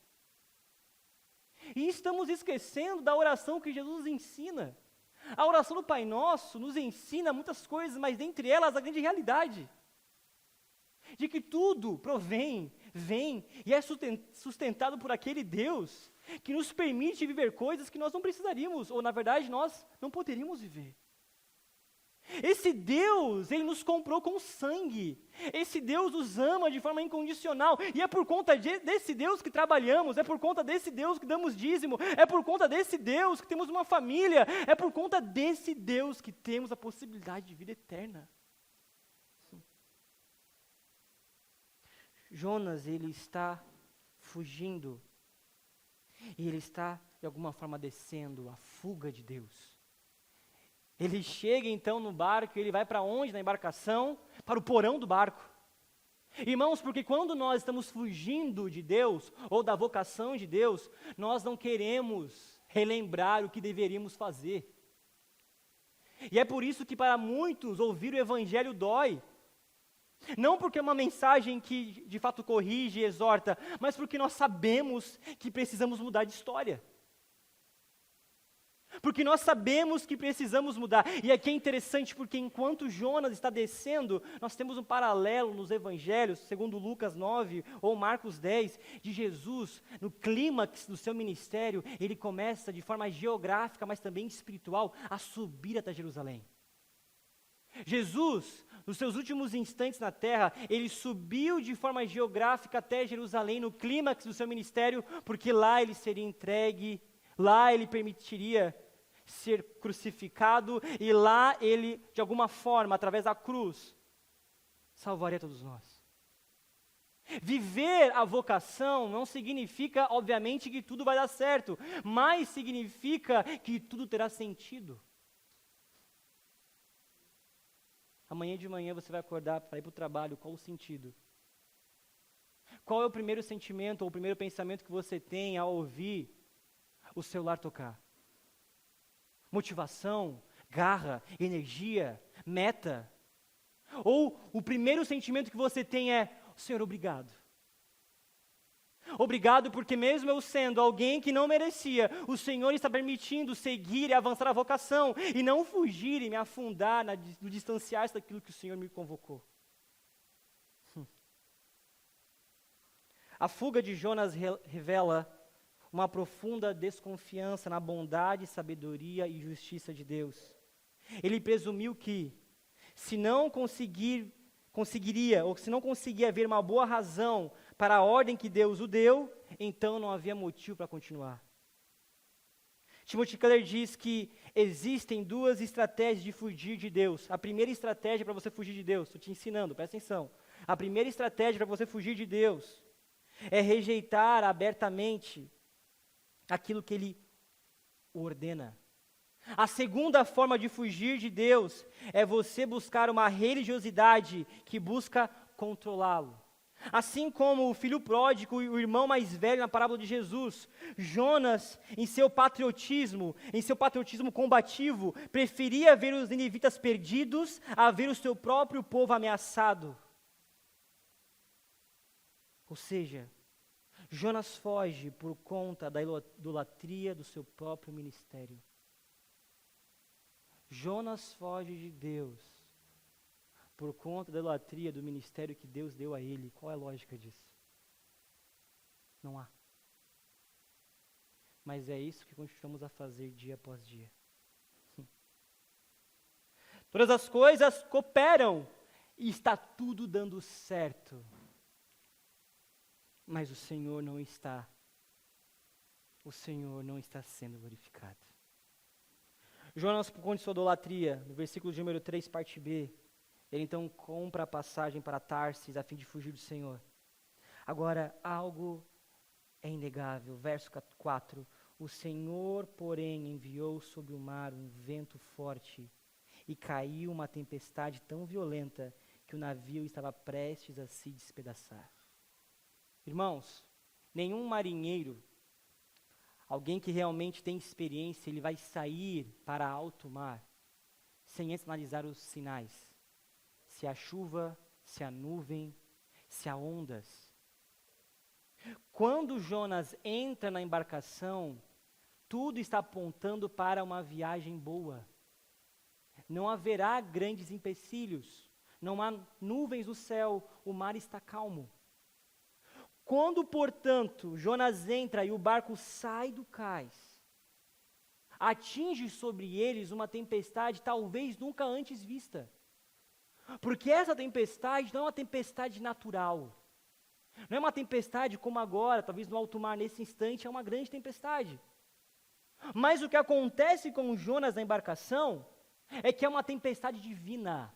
E estamos esquecendo da oração que Jesus nos ensina. A oração do Pai Nosso nos ensina muitas coisas, mas dentre elas a grande realidade. De que tudo vem e é sustentado por aquele Deus que nos permite viver coisas que nós não precisaríamos, ou na verdade nós não poderíamos viver. Esse Deus, Ele nos comprou com sangue. Esse Deus nos ama de forma incondicional. E é por conta desse Deus que trabalhamos, é por conta desse Deus que damos dízimo, é por conta desse Deus que temos uma família, é por conta desse Deus que temos a possibilidade de vida eterna. Jonas, ele está fugindo. E ele está, de alguma forma, descendo a fuga de Deus. Ele chega então no barco, e ele vai para onde na embarcação? Para o porão do barco. Irmãos, porque quando nós estamos fugindo de Deus, ou da vocação de Deus, nós não queremos relembrar o que deveríamos fazer. E é por isso que para muitos ouvir o Evangelho dói. Não porque é uma mensagem que de fato corrige e exorta, mas porque nós sabemos que precisamos mudar de história. Porque nós sabemos que precisamos mudar. E aqui é interessante porque enquanto Jonas está descendo, nós temos um paralelo nos evangelhos, segundo Lucas 9 ou Marcos 10, de Jesus, no clímax do seu ministério, ele começa de forma geográfica, mas também espiritual, a subir até Jerusalém. Jesus, nos seus últimos instantes na terra, ele subiu de forma geográfica até Jerusalém, no clímax do seu ministério, porque lá ele seria entregue, lá ele permitiria ser crucificado, e lá ele, de alguma forma, através da cruz, salvaria todos nós. Viver a vocação não significa, obviamente, que tudo vai dar certo, mas significa que tudo terá sentido. Amanhã de manhã você vai acordar para ir para o trabalho, qual o sentido? Qual é o primeiro sentimento ou o primeiro pensamento que você tem ao ouvir o celular tocar? Motivação, garra, energia, meta? Ou o primeiro sentimento que você tem é, Senhor, obrigado. Obrigado porque mesmo eu sendo alguém que não merecia, o Senhor está permitindo seguir e avançar a vocação, e não fugir e me afundar no distanciar-se daquilo que o Senhor me convocou. A fuga de Jonas revela uma profunda desconfiança na bondade, sabedoria e justiça de Deus. Ele presumiu que, se não conseguia haver uma boa razão para a ordem que Deus o deu, então não havia motivo para continuar. Timothy Keller diz que existem duas estratégias de fugir de Deus. A primeira estratégia para você fugir de Deus, estou te ensinando, presta atenção. A primeira estratégia para você fugir de Deus é rejeitar abertamente aquilo que Ele ordena. A segunda forma de fugir de Deus é você buscar uma religiosidade que busca controlá-lo. Assim como o filho pródigo e o irmão mais velho na parábola de Jesus, Jonas, em seu patriotismo combativo, preferia ver os ninivitas perdidos a ver o seu próprio povo ameaçado. Ou seja, Jonas foge por conta da idolatria do seu próprio ministério. Jonas foge de Deus por conta da idolatria do ministério que Deus deu a ele. Qual é a lógica disso? Não há. Mas é isso que continuamos a fazer dia após dia. Todas as coisas cooperam e está tudo dando certo. Mas o Senhor não está sendo glorificado. Jonas, por conta de sua idolatria, no versículo de número 3, parte B, ele então compra a passagem para Tarsis a fim de fugir do Senhor. Agora, algo é inegável. Verso 4. O Senhor, porém, enviou sobre o mar um vento forte e caiu uma tempestade tão violenta que o navio estava prestes a se despedaçar. Irmãos, nenhum marinheiro, alguém que realmente tem experiência, ele vai sair para alto mar sem antes analisar os sinais. se há chuva, se há nuvem, se há ondas. Quando Jonas entra na embarcação, tudo está apontando para uma viagem boa. Não haverá grandes empecilhos, não há nuvens no céu, o mar está calmo. Quando, portanto, Jonas entra e o barco sai do cais, atinge sobre eles uma tempestade talvez nunca antes vista. Porque essa tempestade não é uma tempestade natural. Não é uma tempestade como agora, talvez no alto mar nesse instante é uma grande tempestade. Mas o que acontece com Jonas na embarcação é que é uma tempestade divina.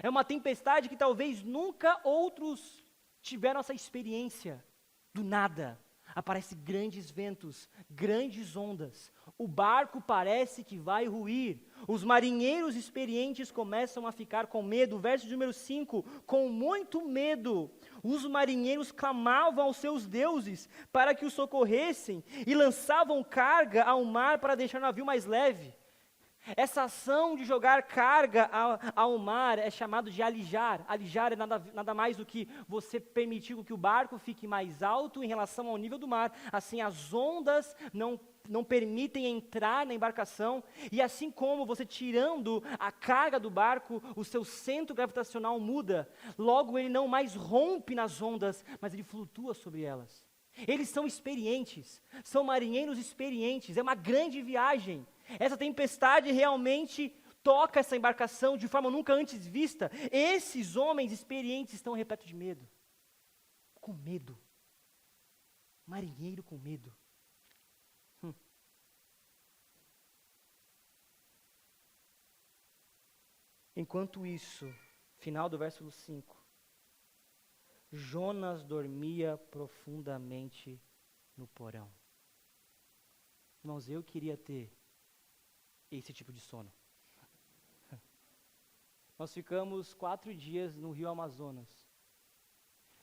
É uma tempestade que talvez nunca outros tiveram essa experiência. Do nada, aparecem grandes ventos, grandes ondas. O barco parece que vai ruir. Os marinheiros experientes começam a ficar com medo. Verso número 5, com muito medo, os marinheiros clamavam aos seus deuses para que os socorressem e lançavam carga ao mar para deixar o navio mais leve. Essa ação de jogar carga ao mar é chamado de alijar. Alijar é nada mais do que você permitir que o barco fique mais alto em relação ao nível do mar. Assim as ondas não permitem entrar na embarcação. E assim como você tirando a carga do barco, o seu centro gravitacional muda. Logo ele não mais rompe nas ondas, mas ele flutua sobre elas. Eles são experientes, são marinheiros experientes, é uma grande viagem. Essa tempestade realmente toca essa embarcação de forma nunca antes vista. Esses homens experientes estão repletos de medo. Com medo. Marinheiro com medo. Enquanto isso, final do verso 5, Jonas dormia profundamente no porão. Irmãos, eu queria ter esse tipo de sono. Nós ficamos 4 dias no Rio Amazonas.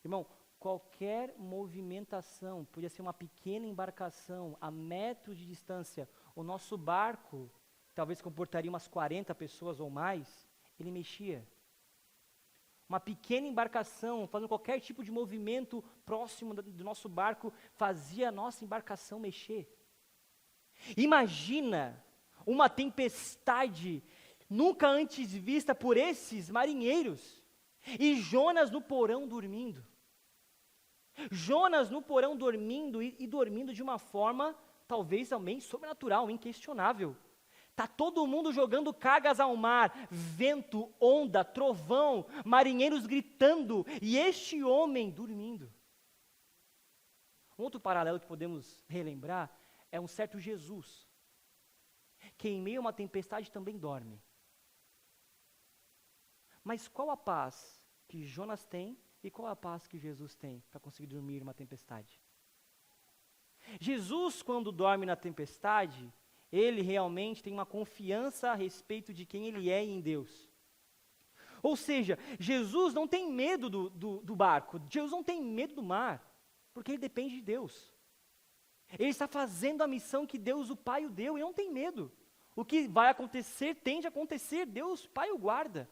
Irmão, qualquer movimentação, podia ser uma pequena embarcação a metros de distância, o nosso barco, talvez comportaria umas 40 pessoas ou mais, ele mexia. Uma pequena embarcação, fazendo qualquer tipo de movimento próximo do nosso barco, fazia a nossa embarcação mexer. Imagina uma tempestade nunca antes vista por esses marinheiros. E Jonas no porão dormindo. Jonas no porão dormindo e dormindo de uma forma talvez também sobrenatural, inquestionável. Está todo mundo jogando cargas ao mar, vento, onda, trovão, marinheiros gritando, e este homem dormindo. Um outro paralelo que podemos relembrar é um certo Jesus, que em meio a uma tempestade também dorme. Mas qual a paz que Jonas tem e qual a paz que Jesus tem para conseguir dormir numa tempestade? Jesus, quando dorme na tempestade, ele realmente tem uma confiança a respeito de quem ele é em Deus. Ou seja, Jesus não tem medo do barco, Jesus não tem medo do mar, porque ele depende de Deus. Ele está fazendo a missão que Deus, o Pai, o deu, e não tem medo. O que vai acontecer, tende a acontecer, Deus, Pai, o guarda.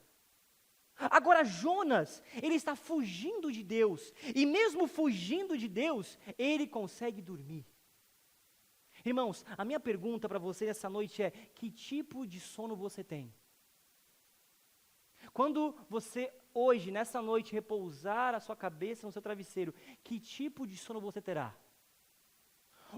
Agora Jonas, ele está fugindo de Deus, e mesmo fugindo de Deus, ele consegue dormir. Irmãos, a minha pergunta para você essa noite é: que tipo de sono você tem? Quando você hoje, nessa noite, repousar a sua cabeça no seu travesseiro, que tipo de sono você terá?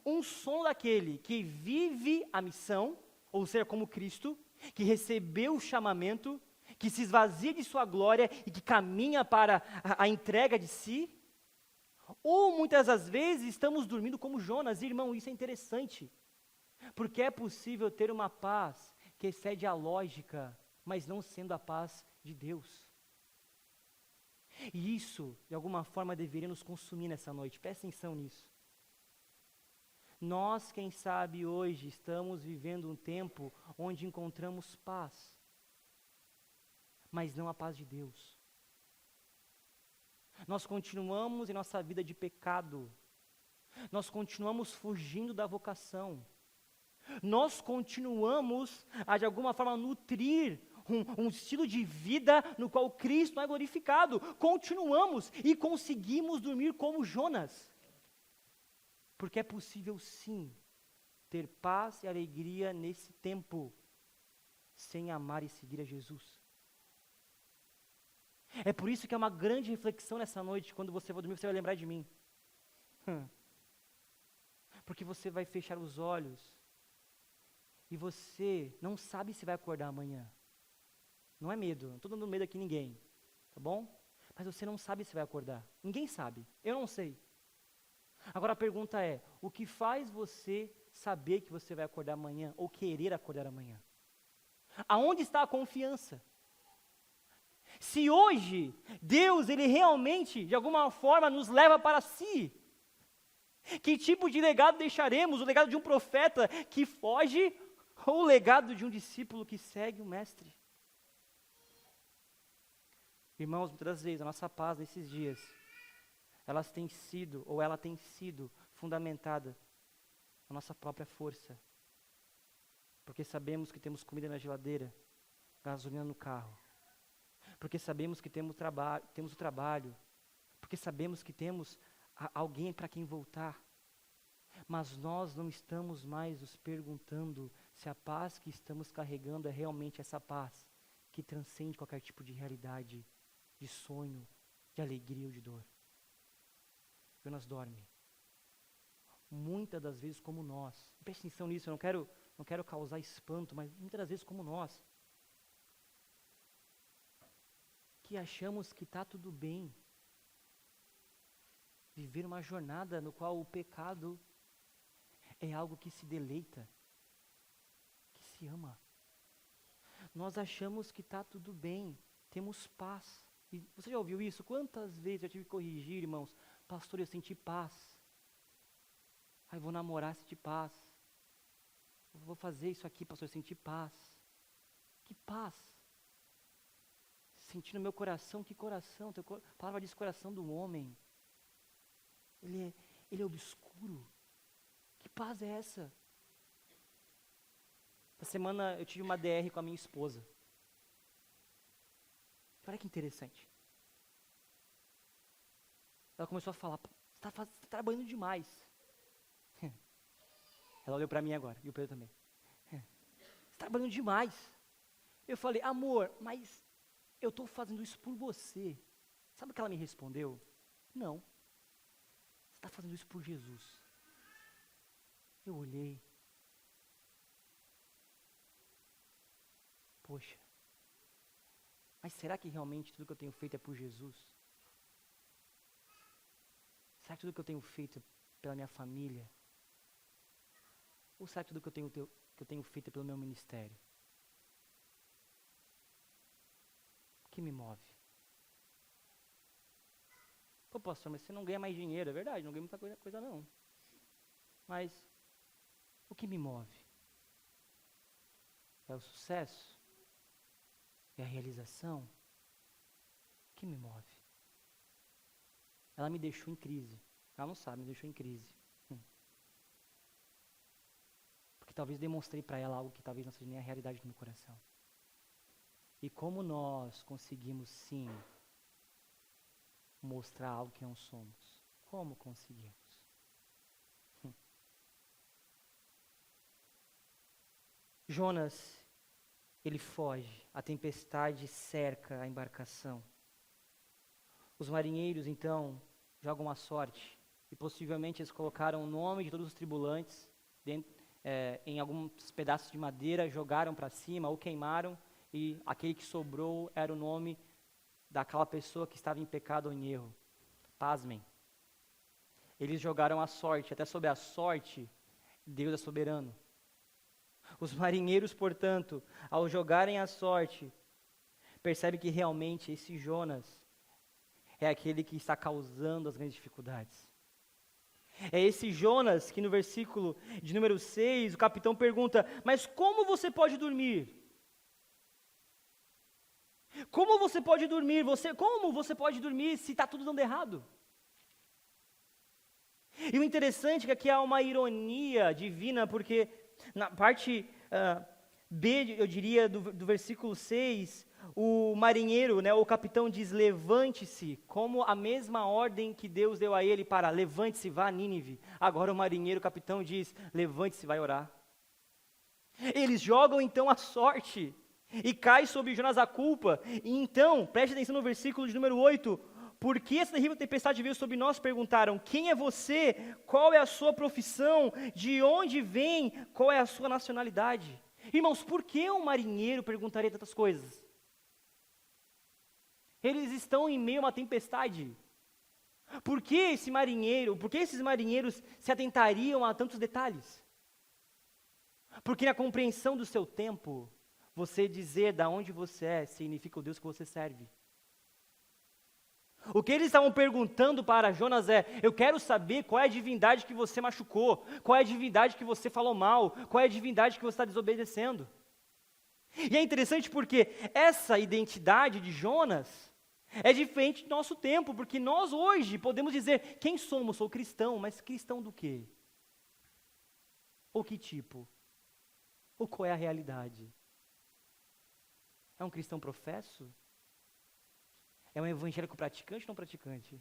Um sono daquele que vive a missão, ou seja, como Cristo, que recebeu o chamamento, que se esvazia de sua glória e que caminha para a entrega de si? Ou muitas das vezes estamos dormindo como Jonas. Irmão, isso é interessante, porque é possível ter uma paz que excede a lógica, mas não sendo a paz de Deus. E isso, de alguma forma, deveria nos consumir nessa noite. Presta atenção nisso. Nós, quem sabe, hoje estamos vivendo um tempo onde encontramos paz, mas não a paz de Deus. Nós continuamos em nossa vida de pecado. Nós continuamos fugindo da vocação. Nós continuamos a, de alguma forma, nutrir um estilo de vida no qual Cristo não é glorificado. Continuamos e conseguimos dormir como Jonas. Porque é possível sim ter paz e alegria nesse tempo, sem amar e seguir a Jesus. É por isso que é uma grande reflexão nessa noite, quando você for dormir, você vai lembrar de mim. Porque você vai fechar os olhos e você não sabe se vai acordar amanhã. Não é medo, não estou dando medo aqui a ninguém, tá bom? Mas você não sabe se vai acordar. Ninguém sabe, eu não sei. Agora a pergunta é, o que faz você saber que você vai acordar amanhã ou querer acordar amanhã? Aonde está a confiança? Se hoje Deus, Ele realmente, de alguma forma, nos leva para si, que tipo de legado deixaremos? O legado de um profeta que foge ou o legado de um discípulo que segue o mestre? Irmãos, muitas vezes a nossa paz nesses dias, ela tem sido fundamentada na nossa própria força. Porque sabemos que temos comida na geladeira, gasolina no carro. Porque sabemos que temos o trabalho. Porque sabemos que temos alguém para quem voltar. Mas nós não estamos mais nos perguntando se a paz que estamos carregando é realmente essa paz que transcende qualquer tipo de realidade, de sonho, de alegria ou de dor. Jonas dorme. Muitas das vezes como nós. Preste atenção nisso, eu não quero causar espanto, mas muitas das vezes como nós. Que achamos que está tudo bem. Viver uma jornada no qual o pecado é algo que se deleita, que se ama. Nós achamos que está tudo bem, temos paz. E você já ouviu isso? Quantas vezes eu tive que corrigir, irmãos? Pastor, eu senti paz. Ai, vou namorar, senti paz. Eu vou fazer isso aqui, pastor, eu senti paz. Que paz? Senti no meu coração, que coração? A palavra diz coração do homem. Ele é obscuro. Que paz é essa? Essa semana eu tive uma DR com a minha esposa. Olha que interessante. Ela começou a falar, você está trabalhando demais. Ela olhou para mim agora, e o Pedro também. Você está trabalhando demais. Eu falei, amor, mas eu estou fazendo isso por você. Sabe o que ela me respondeu? Não. Você está fazendo isso por Jesus. Eu olhei. Poxa. Mas será que realmente tudo que eu tenho feito é por Jesus? Será que tudo que eu tenho feito é pela minha família? Ou será que tudo que eu tenho feito é pelo meu ministério? O que me move? Pô, pastor, mas você não ganha mais dinheiro, é verdade, não ganha muita coisa não. Mas o que me move? É o sucesso? É a realização? O que me move? Ela me deixou em crise. Ela não sabe, me deixou em crise. Porque talvez demonstrei para ela algo que talvez não seja nem a realidade do meu coração. E como nós conseguimos sim mostrar algo que não somos? Como conseguimos? Jonas, ele foge, a tempestade cerca a embarcação. Os marinheiros, então, jogam a sorte, e possivelmente eles colocaram o nome de todos os tripulantes em alguns pedaços de madeira, jogaram para cima ou queimaram, e aquele que sobrou era o nome daquela pessoa que estava em pecado ou em erro. Pasmem. Eles jogaram a sorte, até sobre a sorte, Deus é soberano. Os marinheiros, portanto, ao jogarem a sorte, percebem que realmente esse Jonas é aquele que está causando as grandes dificuldades. É esse Jonas que no versículo de número 6, o capitão pergunta, mas como você pode dormir? Como você pode dormir? Como você pode dormir se está tudo dando errado? E o interessante é que aqui há uma ironia divina, porque na parte B, eu diria, do versículo 6, o marinheiro, né, o capitão diz, levante-se, como a mesma ordem que Deus deu a ele para levante-se, vá a Nínive. Agora o marinheiro, o capitão diz, levante-se, vai orar. Eles jogam então a sorte, e cai sobre Jonas a culpa. E então, preste atenção no versículo de número 8, por que essa terrível tempestade veio sobre nós? Perguntaram, quem é você? Qual é a sua profissão? De onde vem? Qual é a sua nacionalidade? Irmãos, por que um marinheiro perguntaria tantas coisas? Eles estão em meio a uma tempestade. Por que esses marinheiros se atentariam a tantos detalhes? Porque na compreensão do seu tempo, você dizer de onde você é, significa o Deus que você serve. O que eles estavam perguntando para Jonas é, eu quero saber qual é a divindade que você machucou, qual é a divindade que você falou mal, qual é a divindade que você está desobedecendo. E é interessante porque essa identidade de Jonas é diferente do nosso tempo, porque nós hoje podemos dizer, quem somos? Sou cristão, mas cristão do quê? Ou que tipo? Ou qual é a realidade? É um cristão professo? É um evangélico praticante ou não praticante?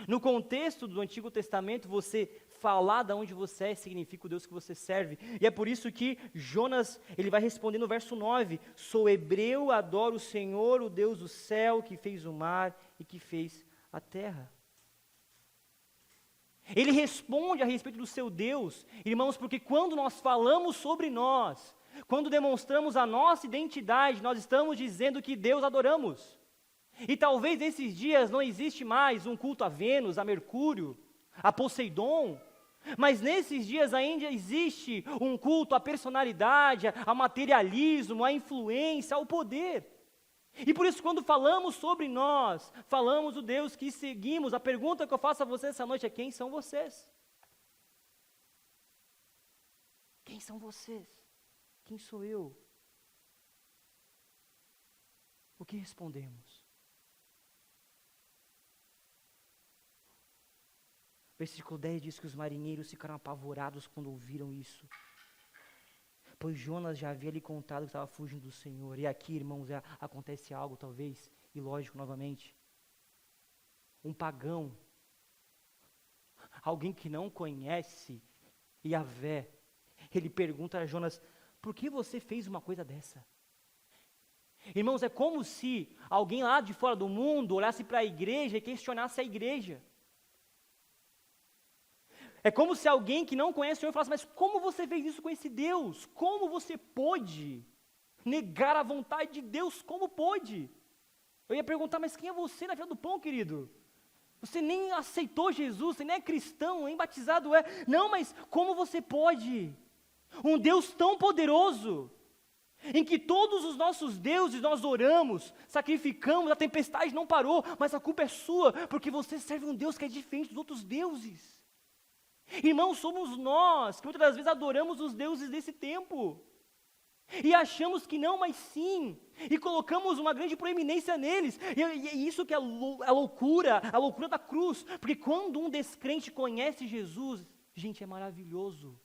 No contexto do Antigo Testamento, você falar de onde você é significa o Deus que você serve. E é por isso que Jonas, ele vai responder no verso 9, sou hebreu, adoro o Senhor, o Deus do céu, que fez o mar e que fez a terra. Ele responde a respeito do seu Deus, irmãos, porque quando nós falamos sobre nós, quando demonstramos a nossa identidade, nós estamos dizendo que Deus adoramos. E talvez nesses dias não existe mais um culto a Vênus, a Mercúrio, a Poseidon, mas nesses dias ainda existe um culto à personalidade, ao materialismo, à influência, ao poder. E por isso quando falamos sobre nós, falamos do Deus que seguimos. A pergunta que eu faço a vocês essa noite é, quem são vocês? Quem são vocês? Quem sou eu? O que respondemos? Versículo 10 diz que os marinheiros ficaram apavorados quando ouviram isso. Pois Jonas já havia lhe contado que estava fugindo do Senhor. E aqui, irmãos, acontece algo talvez ilógico novamente. Um pagão, alguém que não conhece Yahvé, ele pergunta a Jonas, por que você fez uma coisa dessa? Irmãos, é como se alguém lá de fora do mundo olhasse para a igreja e questionasse a igreja. É como se alguém que não conhece o Senhor falasse, mas como você fez isso com esse Deus? Como você pôde negar a vontade de Deus? Como pôde? Eu ia perguntar, mas quem é você na fila do pão, querido? Você nem aceitou Jesus, você nem é cristão, nem batizado é. Não, mas como você pode? Um Deus tão poderoso, em que todos os nossos deuses nós oramos, sacrificamos, a tempestade não parou, mas a culpa é sua, porque você serve um Deus que é diferente dos outros deuses. Irmãos, somos nós que muitas das vezes adoramos os deuses desse tempo, e achamos que não, mas sim, e colocamos uma grande proeminência neles, e isso que é a loucura da cruz, porque quando um descrente conhece Jesus, gente, é maravilhoso,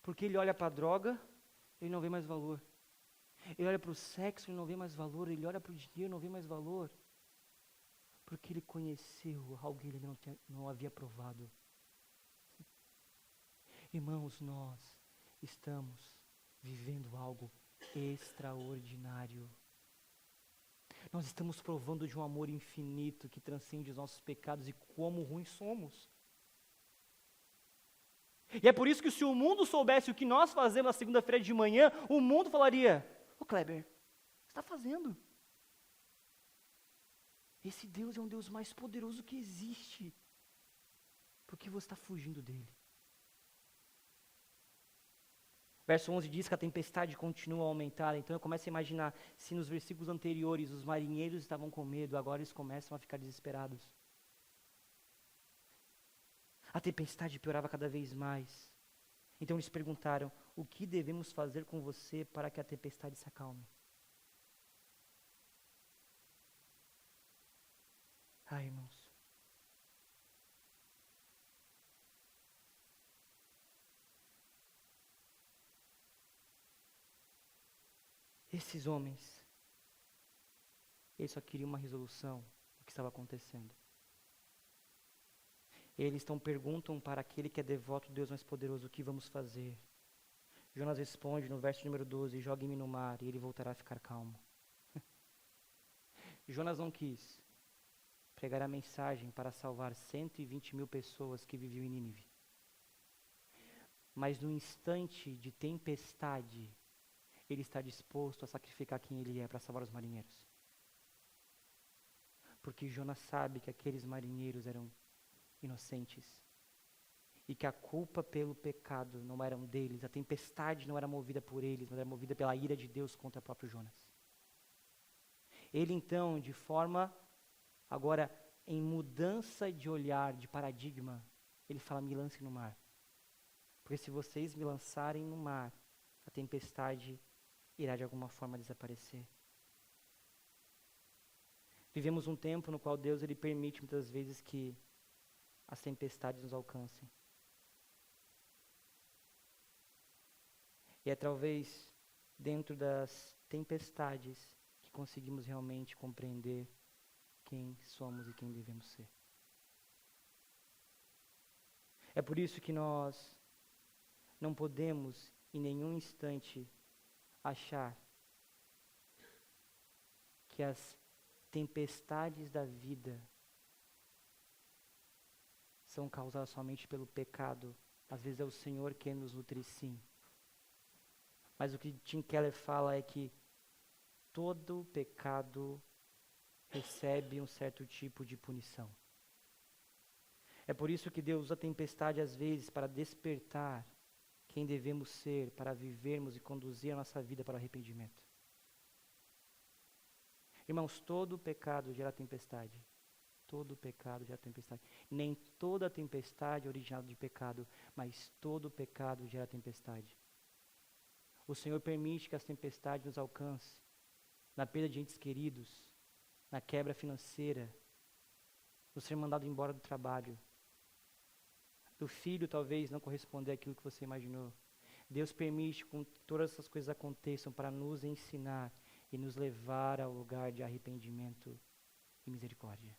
porque ele olha para a droga, ele não vê mais valor, ele olha para o sexo, ele não vê mais valor, ele olha para o dinheiro, não vê mais valor, porque ele conheceu alguém que ele não havia provado. Irmãos, nós estamos vivendo algo extraordinário. Nós estamos provando de um amor infinito que transcende os nossos pecados e como ruins somos. E é por isso que se o mundo soubesse o que nós fazemos na segunda-feira de manhã, o mundo falaria, ô Kleber, o que você está fazendo? Esse Deus é um Deus mais poderoso que existe. Por que você está fugindo dele? Verso 11 diz que a tempestade continua a aumentar, então eu começo a imaginar, se nos versículos anteriores os marinheiros estavam com medo, agora eles começam a ficar desesperados. A tempestade piorava cada vez mais. Então eles perguntaram, o que devemos fazer com você para que a tempestade se acalme? Irmãos. Esses homens, eles só queriam uma resolução do que estava acontecendo. Eles então perguntam para aquele que é devoto do Deus mais poderoso: o que vamos fazer? Jonas responde no verso número 12: jogue-me no mar e ele voltará a ficar calmo. Jonas não quis pregar a mensagem para salvar 120.000 pessoas que viviam em Nínive. Mas no instante de tempestade, ele está disposto a sacrificar quem ele é para salvar os marinheiros. Porque Jonas sabe que aqueles marinheiros eram inocentes. E que a culpa pelo pecado não era deles, a tempestade não era movida por eles, mas era movida pela ira de Deus contra o próprio Jonas. Ele então, de forma, agora, em mudança de olhar, de paradigma, ele fala: me lance no mar. Porque se vocês me lançarem no mar, a tempestade irá de alguma forma desaparecer. Vivemos um tempo no qual Deus ele permite muitas vezes que as tempestades nos alcancem. E é talvez dentro das tempestades que conseguimos realmente compreender quem somos e quem devemos ser. É por isso que nós não podemos em nenhum instante achar que as tempestades da vida são causadas somente pelo pecado. Às vezes é o Senhor que nos nutre, sim. Mas o que Tim Keller fala é que todo pecado recebe um certo tipo de punição. É por isso que Deus usa a tempestade às vezes para despertar quem devemos ser, para vivermos e conduzir a nossa vida para o arrependimento. Irmãos, todo pecado gera tempestade. Todo pecado gera tempestade. Nem toda tempestade é originada de pecado, mas todo pecado gera tempestade. O Senhor permite que as tempestades nos alcancem, na perda de entes queridos, na quebra financeira, no ser mandado embora do trabalho, do filho talvez não corresponder àquilo que você imaginou. Deus permite que todas essas coisas aconteçam para nos ensinar e nos levar ao lugar de arrependimento e misericórdia.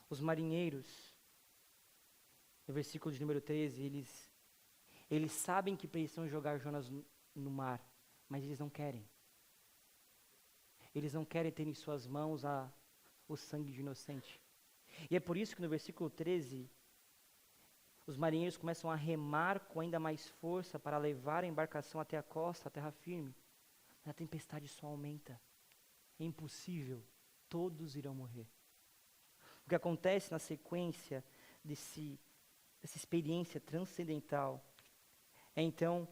Os marinheiros, no versículo de número 13, eles sabem que precisam jogar Jonas no mar, mas eles não querem. Eles não querem ter em suas mãos o sangue de inocente. E é por isso que no versículo 13, os marinheiros começam a remar com ainda mais força para levar a embarcação até a costa, a terra firme. Mas a tempestade só aumenta. É impossível. Todos irão morrer. O que acontece na sequência dessa experiência transcendental é então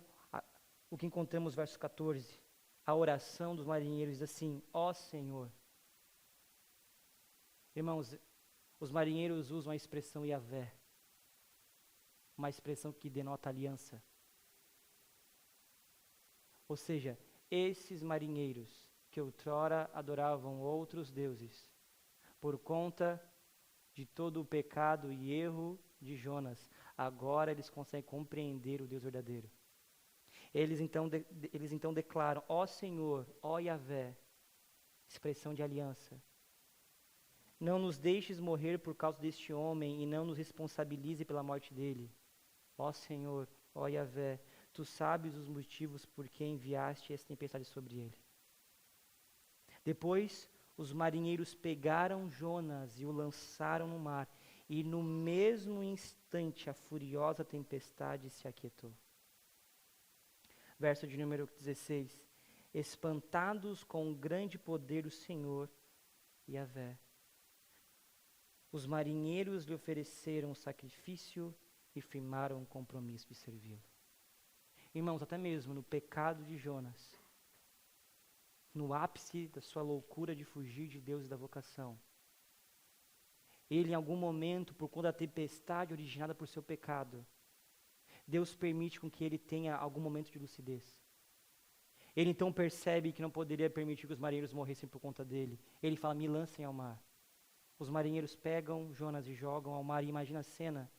o que encontramos no verso 14. A oração dos marinheiros diz assim: ó Senhor. Irmãos, os marinheiros usam a expressão Yahvé, uma expressão que denota aliança. Ou seja, esses marinheiros que outrora adoravam outros deuses, por conta de todo o pecado e erro de Jonas, agora eles conseguem compreender o Deus verdadeiro. Eles então declaram: ó Senhor, ó Yahvé, expressão de aliança. Não nos deixes morrer por causa deste homem e não nos responsabilize pela morte dele. Ó Senhor, ó Yahvé, tu sabes os motivos por que enviaste essa tempestade sobre ele. Depois, os marinheiros pegaram Jonas e o lançaram no mar, e no mesmo instante a furiosa tempestade se aquietou. Verso de número 16. Espantados com o grande poder do Senhor, Yahvé, os marinheiros lhe ofereceram o sacrifício e firmaram um compromisso de servi-lo. Irmãos, até mesmo no pecado de Jonas, no ápice da sua loucura de fugir de Deus e da vocação, ele em algum momento, por conta da tempestade originada por seu pecado, Deus permite com que ele tenha algum momento de lucidez. Ele então percebe que não poderia permitir que os marinheiros morressem por conta dele. Ele fala: me lancem ao mar. Os marinheiros pegam Jonas e jogam ao mar, e imagina a cena.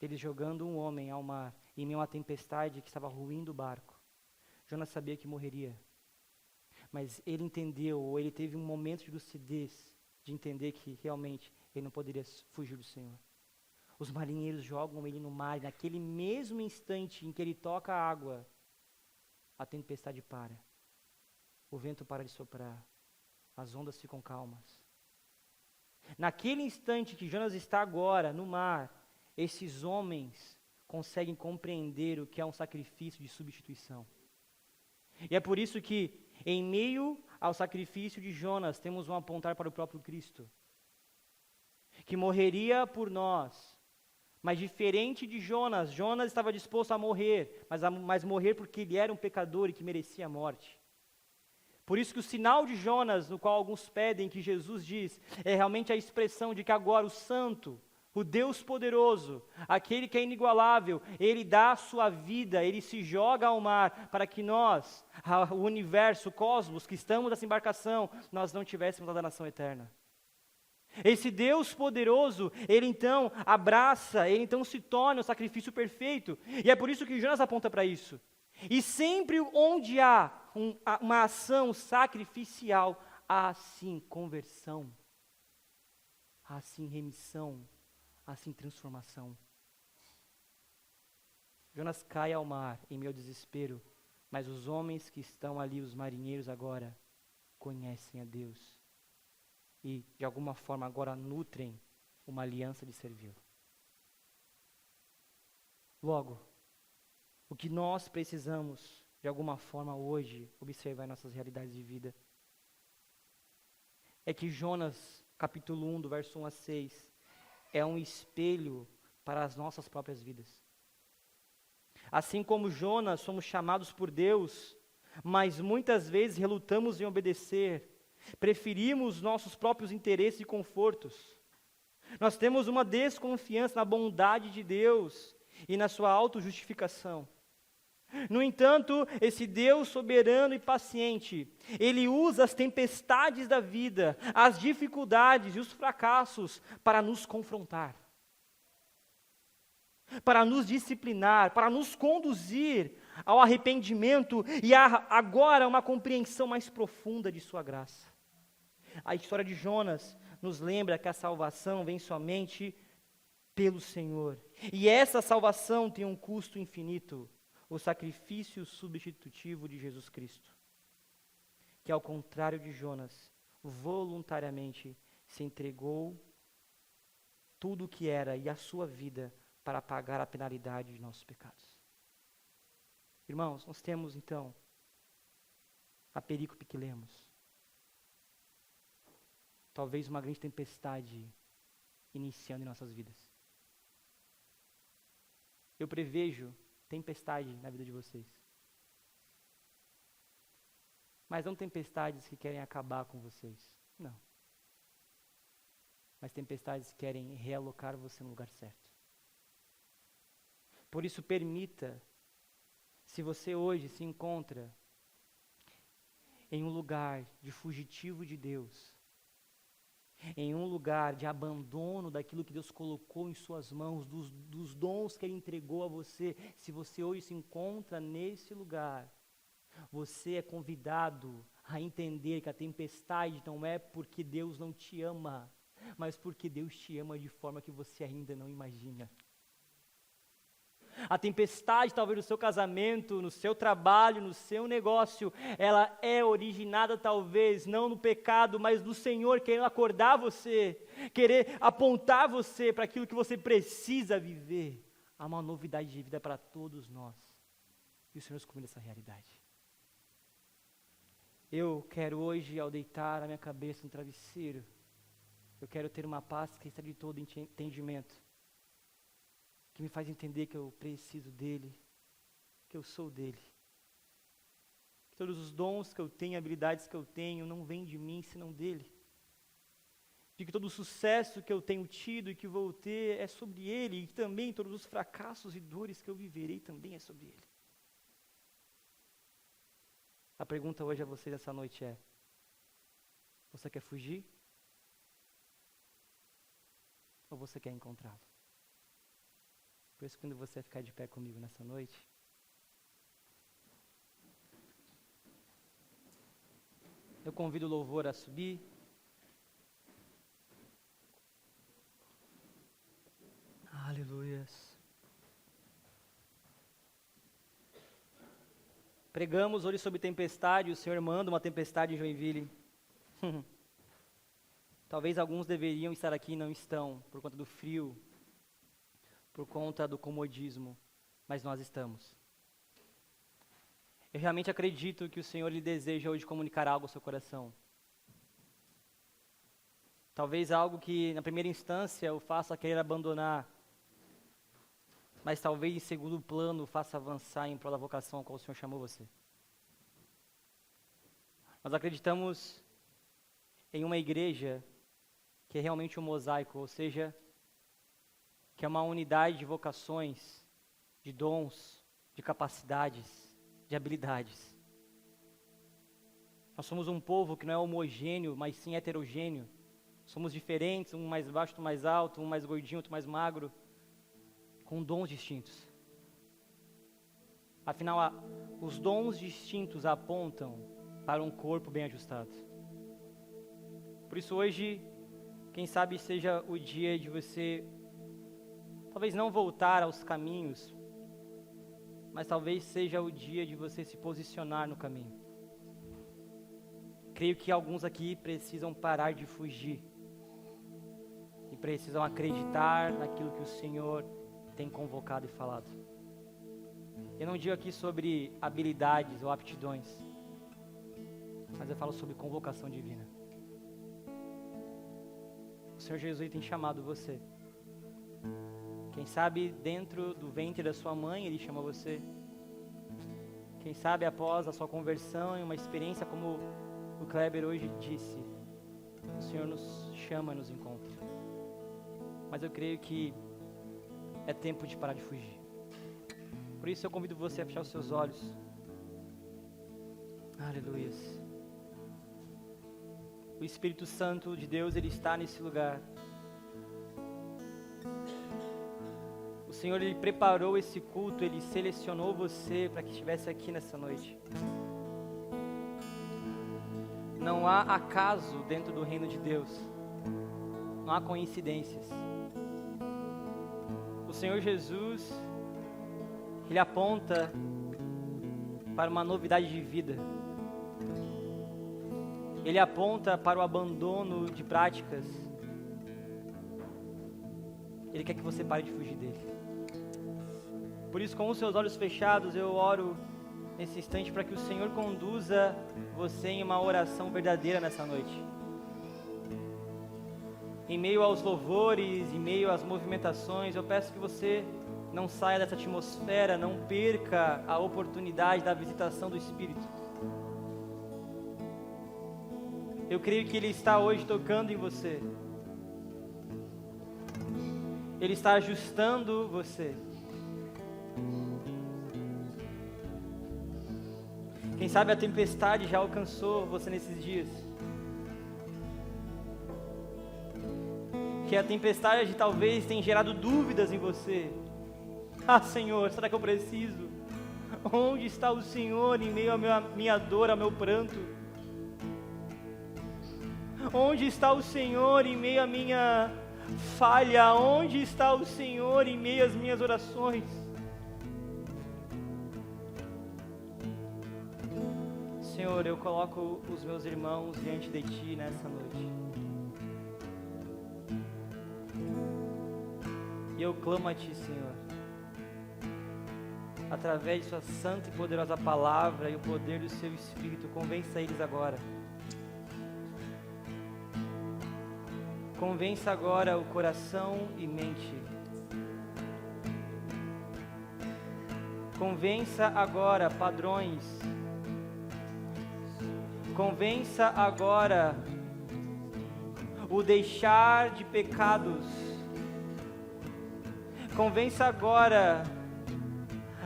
Eles jogando um homem ao mar, em meio a uma tempestade que estava ruindo o barco. Jonas sabia que morreria. Mas ele entendeu, ou ele teve um momento de lucidez, de entender que realmente ele não poderia fugir do Senhor. Os marinheiros jogam ele no mar, e naquele mesmo instante em que ele toca a água, a tempestade para. O vento para de soprar. As ondas ficam calmas. Naquele instante que Jonas está agora no mar, esses homens conseguem compreender o que é um sacrifício de substituição. E é por isso que, em meio ao sacrifício de Jonas, temos um apontar para o próprio Cristo, que morreria por nós. Mas diferente de Jonas, Jonas estava disposto a morrer, mas morrer porque ele era um pecador e que merecia a morte. Por isso que o sinal de Jonas, no qual alguns pedem que Jesus diz, é realmente a expressão de que agora o Santo, o Deus poderoso, aquele que é inigualável, ele dá a sua vida, ele se joga ao mar para que nós, o universo, o cosmos, que estamos nessa embarcação, nós não tivéssemos a danação eterna. Esse Deus poderoso, ele então abraça, ele então se torna o sacrifício perfeito. E é por isso que Jonas aponta para isso. E sempre onde há uma ação sacrificial, há sim conversão, há sim remissão, há sim transformação. Jonas cai ao mar em meu desespero, mas os homens que estão ali, os marinheiros agora, conhecem a Deus. E, de alguma forma, agora nutrem uma aliança de servi-lo. Logo, o que nós precisamos, de alguma forma, hoje, observar em nossas realidades de vida, é que Jonas, capítulo 1, do verso 1 a 6, é um espelho para as nossas próprias vidas. Assim como Jonas, somos chamados por Deus, mas muitas vezes relutamos em obedecer, preferimos nossos próprios interesses e confortos. Nós temos uma desconfiança na bondade de Deus e na sua autojustificação. No entanto, esse Deus soberano e paciente, Ele usa as tempestades da vida, as dificuldades e os fracassos para nos confrontar, para nos disciplinar, para nos conduzir ao arrependimento e agora uma compreensão mais profunda de sua graça. A história de Jonas nos lembra que a salvação vem somente pelo Senhor. E essa salvação tem um custo infinito, o sacrifício substitutivo de Jesus Cristo, que ao contrário de Jonas, voluntariamente se entregou tudo o que era e a sua vida para pagar a penalidade de nossos pecados. Irmãos, nós temos então a perícope que lemos. Talvez uma grande tempestade iniciando em nossas vidas. Eu prevejo tempestade na vida de vocês. Mas não tempestades que querem acabar com vocês. Não. Mas tempestades que querem realocar você no lugar certo. Por isso, permita, se você hoje se encontra em um lugar de fugitivo de Deus, em um lugar de abandono daquilo que Deus colocou em suas mãos, dos dons que Ele entregou a você, se você hoje se encontra nesse lugar, você é convidado a entender que a tempestade não é porque Deus não te ama, mas porque Deus te ama de forma que você ainda não imagina. A tempestade, talvez no seu casamento, no seu trabalho, no seu negócio, ela é originada talvez não no pecado, mas do Senhor querendo acordar você, querer apontar você para aquilo que você precisa viver. Há uma novidade de vida para todos nós. E o Senhor nos convida essa realidade. Eu quero hoje, ao deitar a minha cabeça no travesseiro, eu quero ter uma paz que está de todo entendimento, que me faz entender que eu preciso dEle, que eu sou dEle. Que todos os dons que eu tenho, habilidades que eu tenho, não vêm de mim, senão dEle. De que todo o sucesso que eu tenho tido e que vou ter é sobre Ele, e também todos os fracassos e dores que eu viverei também é sobre Ele. A pergunta hoje a vocês essa noite é: você quer fugir? Ou você quer encontrá-lo? Por isso, quando você ficar de pé comigo nessa noite, eu convido o louvor a subir. Aleluias. Pregamos hoje sobre tempestade, o Senhor manda uma tempestade em Joinville. Talvez alguns deveriam estar aqui e não estão, por conta do frio, por conta do comodismo, mas nós estamos. Eu realmente acredito que o Senhor lhe deseja hoje comunicar algo ao seu coração. Talvez algo que, na primeira instância, o faça querer abandonar, mas talvez, em segundo plano, o faça avançar em prol da vocação a qual o Senhor chamou você. Nós acreditamos em uma igreja que é realmente um mosaico, ou seja, que é uma unidade de vocações, de dons, de capacidades, de habilidades. Nós somos um povo que não é homogêneo, mas sim heterogêneo. Somos diferentes, um mais baixo, outro mais alto, um mais gordinho, outro mais magro, com dons distintos. Afinal, os dons distintos apontam para um corpo bem ajustado. Por isso hoje, quem sabe seja o dia de você, talvez não voltar aos caminhos, mas talvez seja o dia de você se posicionar no caminho. Creio que alguns aqui precisam parar de fugir e precisam acreditar naquilo que o Senhor tem convocado e falado. Eu não digo aqui sobre habilidades ou aptidões, mas eu falo sobre convocação divina. O Senhor Jesus tem chamado você. Quem sabe dentro do ventre da sua mãe Ele chama você. Quem sabe após a sua conversão e uma experiência como o Kleber hoje disse, o Senhor nos chama e nos encontra. Mas eu creio que é tempo de parar de fugir. Por isso eu convido você a fechar os seus olhos. Aleluia. O Espírito Santo de Deus, Ele está nesse lugar. O Senhor, Ele preparou esse culto, Ele selecionou você para que estivesse aqui nessa noite. Não há acaso dentro do reino de Deus. Não há coincidências. O Senhor Jesus, Ele aponta para uma novidade de vida. Ele aponta para o abandono de práticas. Ele quer que você pare de fugir dele. Por isso, com os seus olhos fechados, eu oro nesse instante para que o Senhor conduza você em uma oração verdadeira nessa noite. Em meio aos louvores, em meio às movimentações, eu peço que você não saia dessa atmosfera, não perca a oportunidade da visitação do Espírito. Eu creio que Ele está hoje tocando em você. Ele está ajustando você. Quem sabe a tempestade já alcançou você nesses dias. Que a tempestade talvez tenha gerado dúvidas em você. Ah, Senhor, será que eu preciso? Onde está o Senhor em meio à minha dor, ao meu pranto? Onde está o Senhor em meio à minha falha? Onde está o Senhor em meio às minhas orações? Senhor, eu coloco os meus irmãos diante de Ti nessa noite. E eu clamo a Ti, Senhor, através de Sua santa e poderosa palavra e o poder do Seu Espírito, convença eles agora. Convença agora o coração e mente. Convença agora padrões. Convença agora o deixar de pecados. Convença agora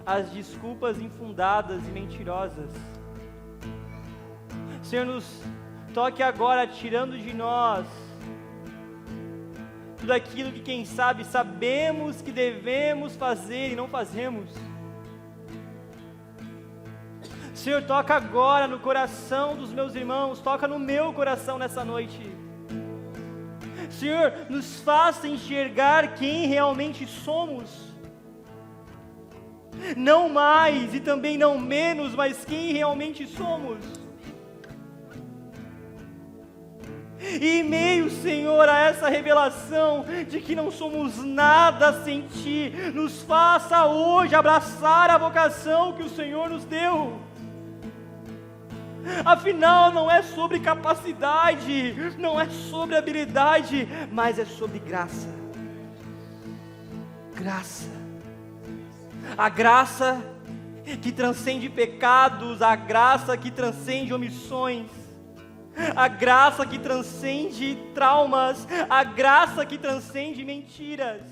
as desculpas infundadas e mentirosas. Senhor, nos toque agora tirando de nós tudo aquilo que, quem sabe, sabemos que devemos fazer e não fazemos. Senhor, toca agora no coração dos meus irmãos, toca no meu coração nessa noite. Senhor, nos faça enxergar quem realmente somos. Não mais e também não menos, mas quem realmente somos. E em meio, Senhor, a essa revelação de que não somos nada sem Ti, nos faça hoje abraçar a vocação que o Senhor nos deu. Afinal, não é sobre capacidade, não é sobre habilidade, mas é sobre graça. Graça. A graça que transcende pecados, a graça que transcende omissões, a graça que transcende traumas, a graça que transcende mentiras.